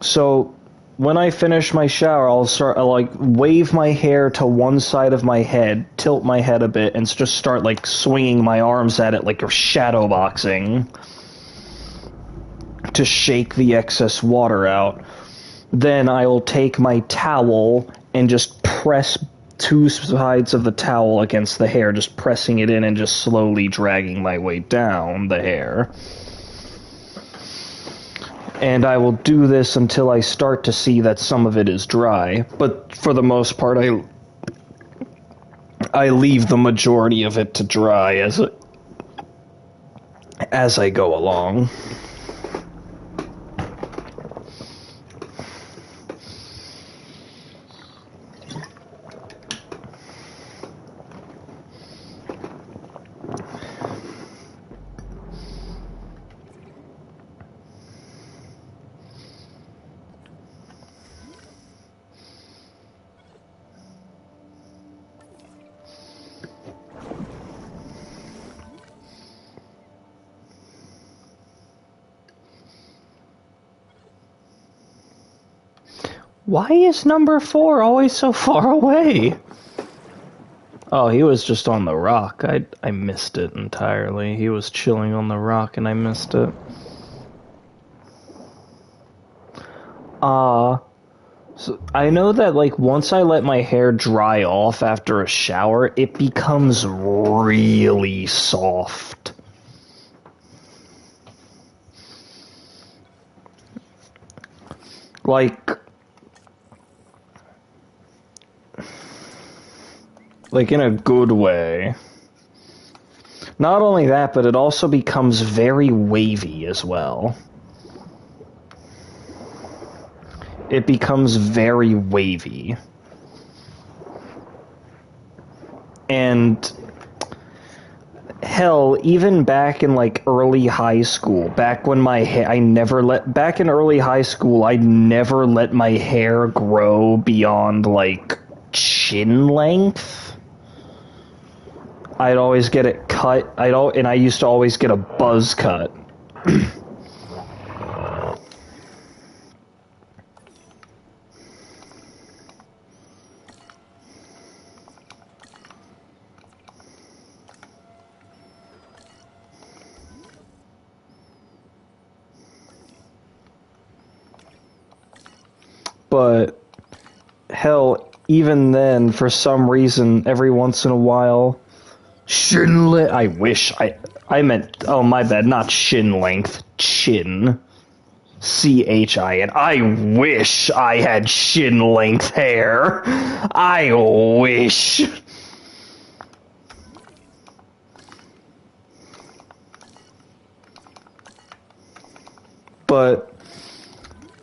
so when I finish my shower, I'll like wave my hair to one side of my head, tilt my head a bit, and just start like swinging my arms at it like a shadow boxing to shake the excess water out. Then I will take my towel and just press two sides of the towel against the hair, just pressing it in and just slowly dragging my way down the hair. And I will do this until I start to see that some of it is dry. But for the most part, I leave the majority of it to dry as I go along. Why is number 4 always so far away? Oh, he was just on the rock. I missed it entirely. He was chilling on the rock and I missed it. So I know that, like, once I let my hair dry off after a shower, it becomes really soft. Like in a good way. Not only that, but it also becomes very wavy as well. It becomes very wavy. And hell, even back in like early high school, back when back in early high school, I never let my hair grow beyond like chin length. I'd always get it cut. And I used to always get a buzz cut. But hell, even then, for some reason, every once in a while, I meant, oh my bad, not shin length, chin. CHIN. I wish I had shin length hair. I wish. But,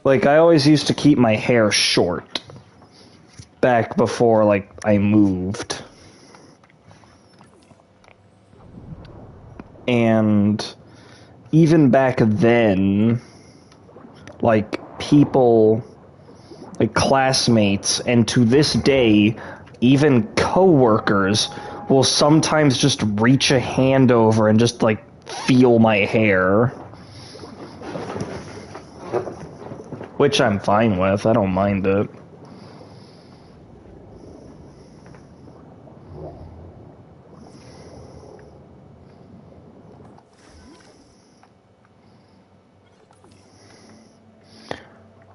like, I always used to keep my hair short. Back before, like, I moved. And even back then, like, people, like, classmates, and to this day, even coworkers will sometimes just reach a hand over and just, like, feel my hair. Which I'm fine with. I don't mind it.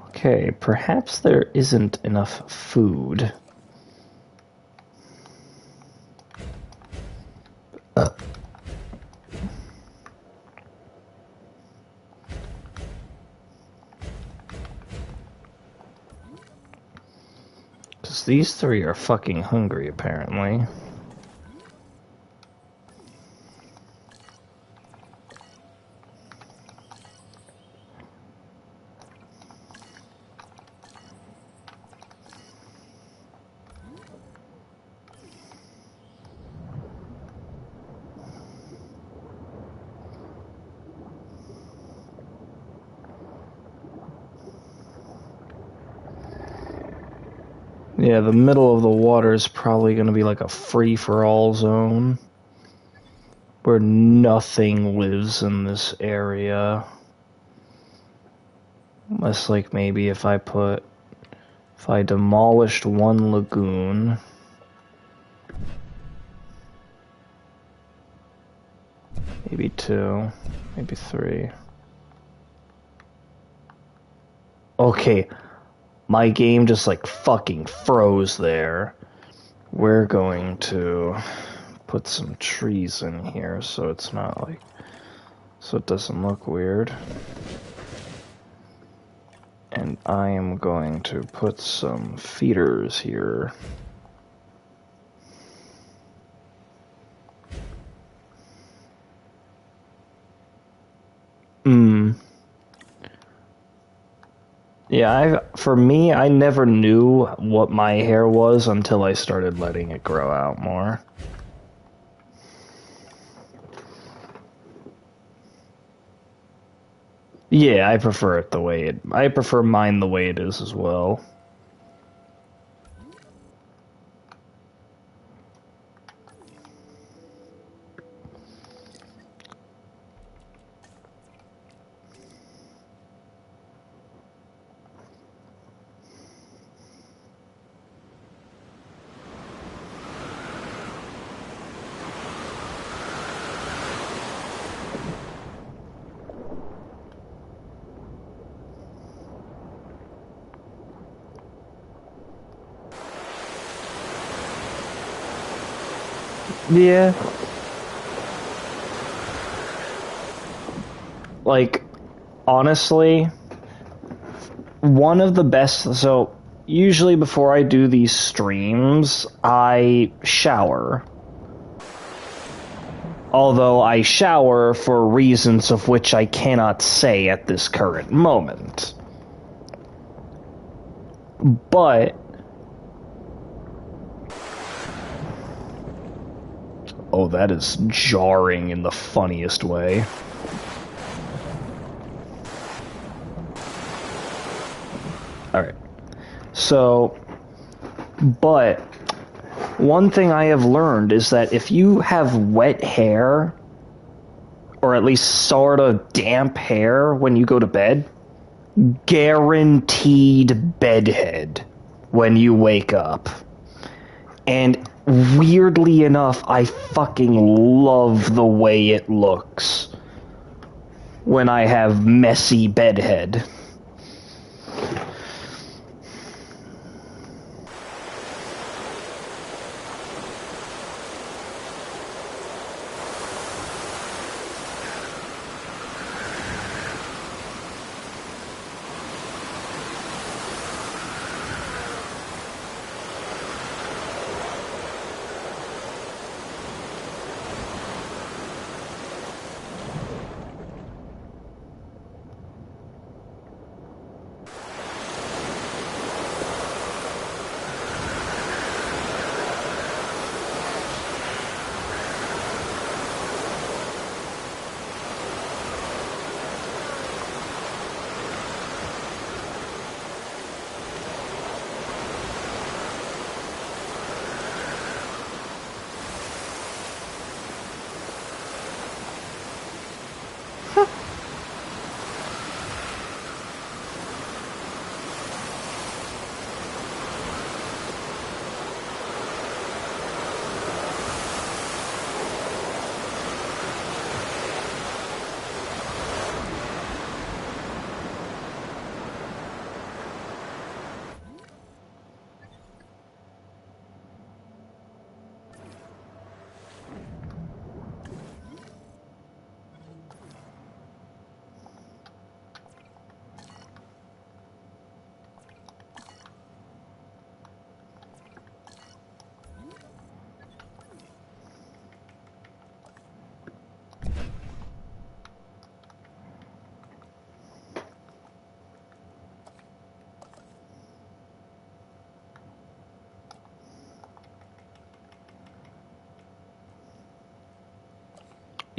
Okay, perhaps there isn't enough food. Because these three are fucking hungry, apparently. Yeah, the middle of the water is probably going to be like a free-for-all zone. Where nothing lives in this area. Unless, like, maybe if I demolished one lagoon. Maybe 2. Maybe 3. Okay. My game just, like, fucking froze there. We're going to put some trees in here so it's not like... so it doesn't look weird. And I am going to put some feeders here. Yeah, for me, I never knew what my hair was until I started letting it grow out more. Yeah, I prefer it the way I prefer mine the way it is as well. Yeah. Like, honestly, one of the best. So, usually before I do these streams, I shower. Although I shower for reasons of which I cannot say at this current moment. But oh, that is jarring in the funniest way. Alright. So, but one thing I have learned is that if you have wet hair, or at least sort of damp hair when you go to bed, guaranteed bedhead when you wake up. And weirdly enough, I fucking love the way it looks when I have messy bedhead.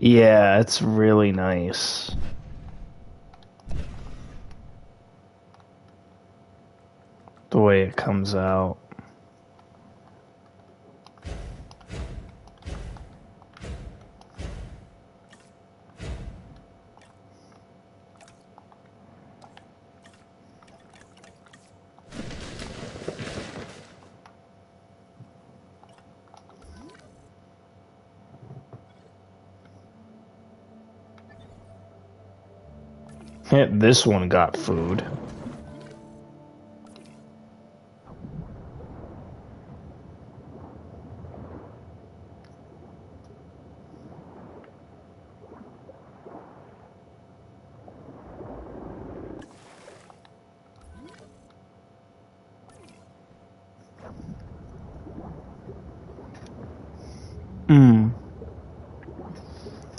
Yeah, it's really nice. The way it comes out. This one got food.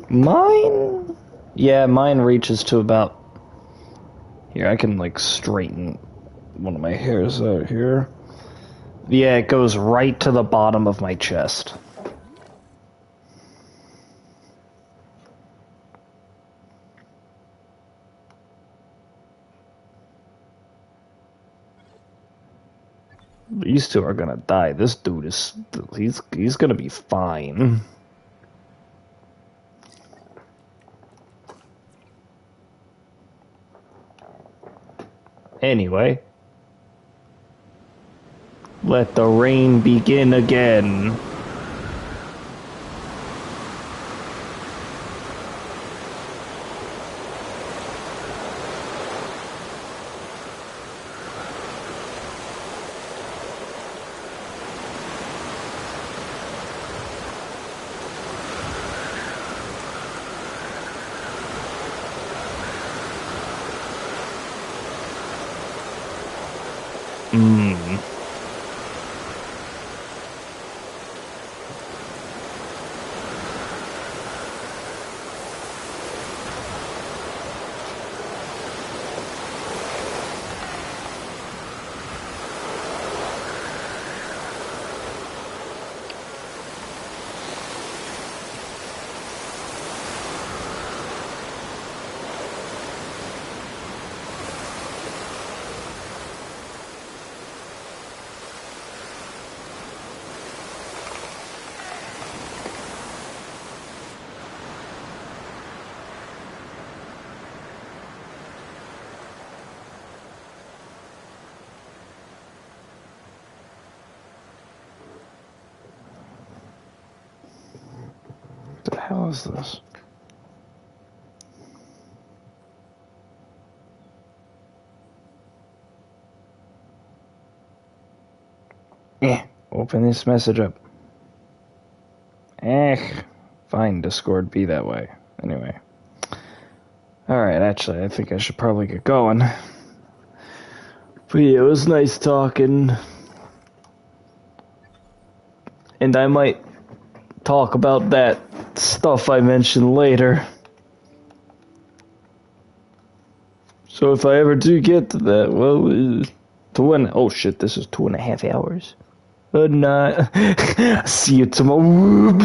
Mine? Yeah, mine reaches to about... Here, I can, like, straighten one of my hairs out here. Yeah, it goes right to the bottom of my chest. These two are gonna die. This dude is... He's gonna be fine. Anyway. Let the rain begin again. hell is this? Yeah, open this message up. Fine, Discord, be that way. Anyway. Alright, actually, I think I should probably get going. But yeah, it was nice talking. And I might talk about that stuff I mentioned later. So if I ever do get to that, well, oh shit, this is 2.5 hours. Good night. See you tomorrow.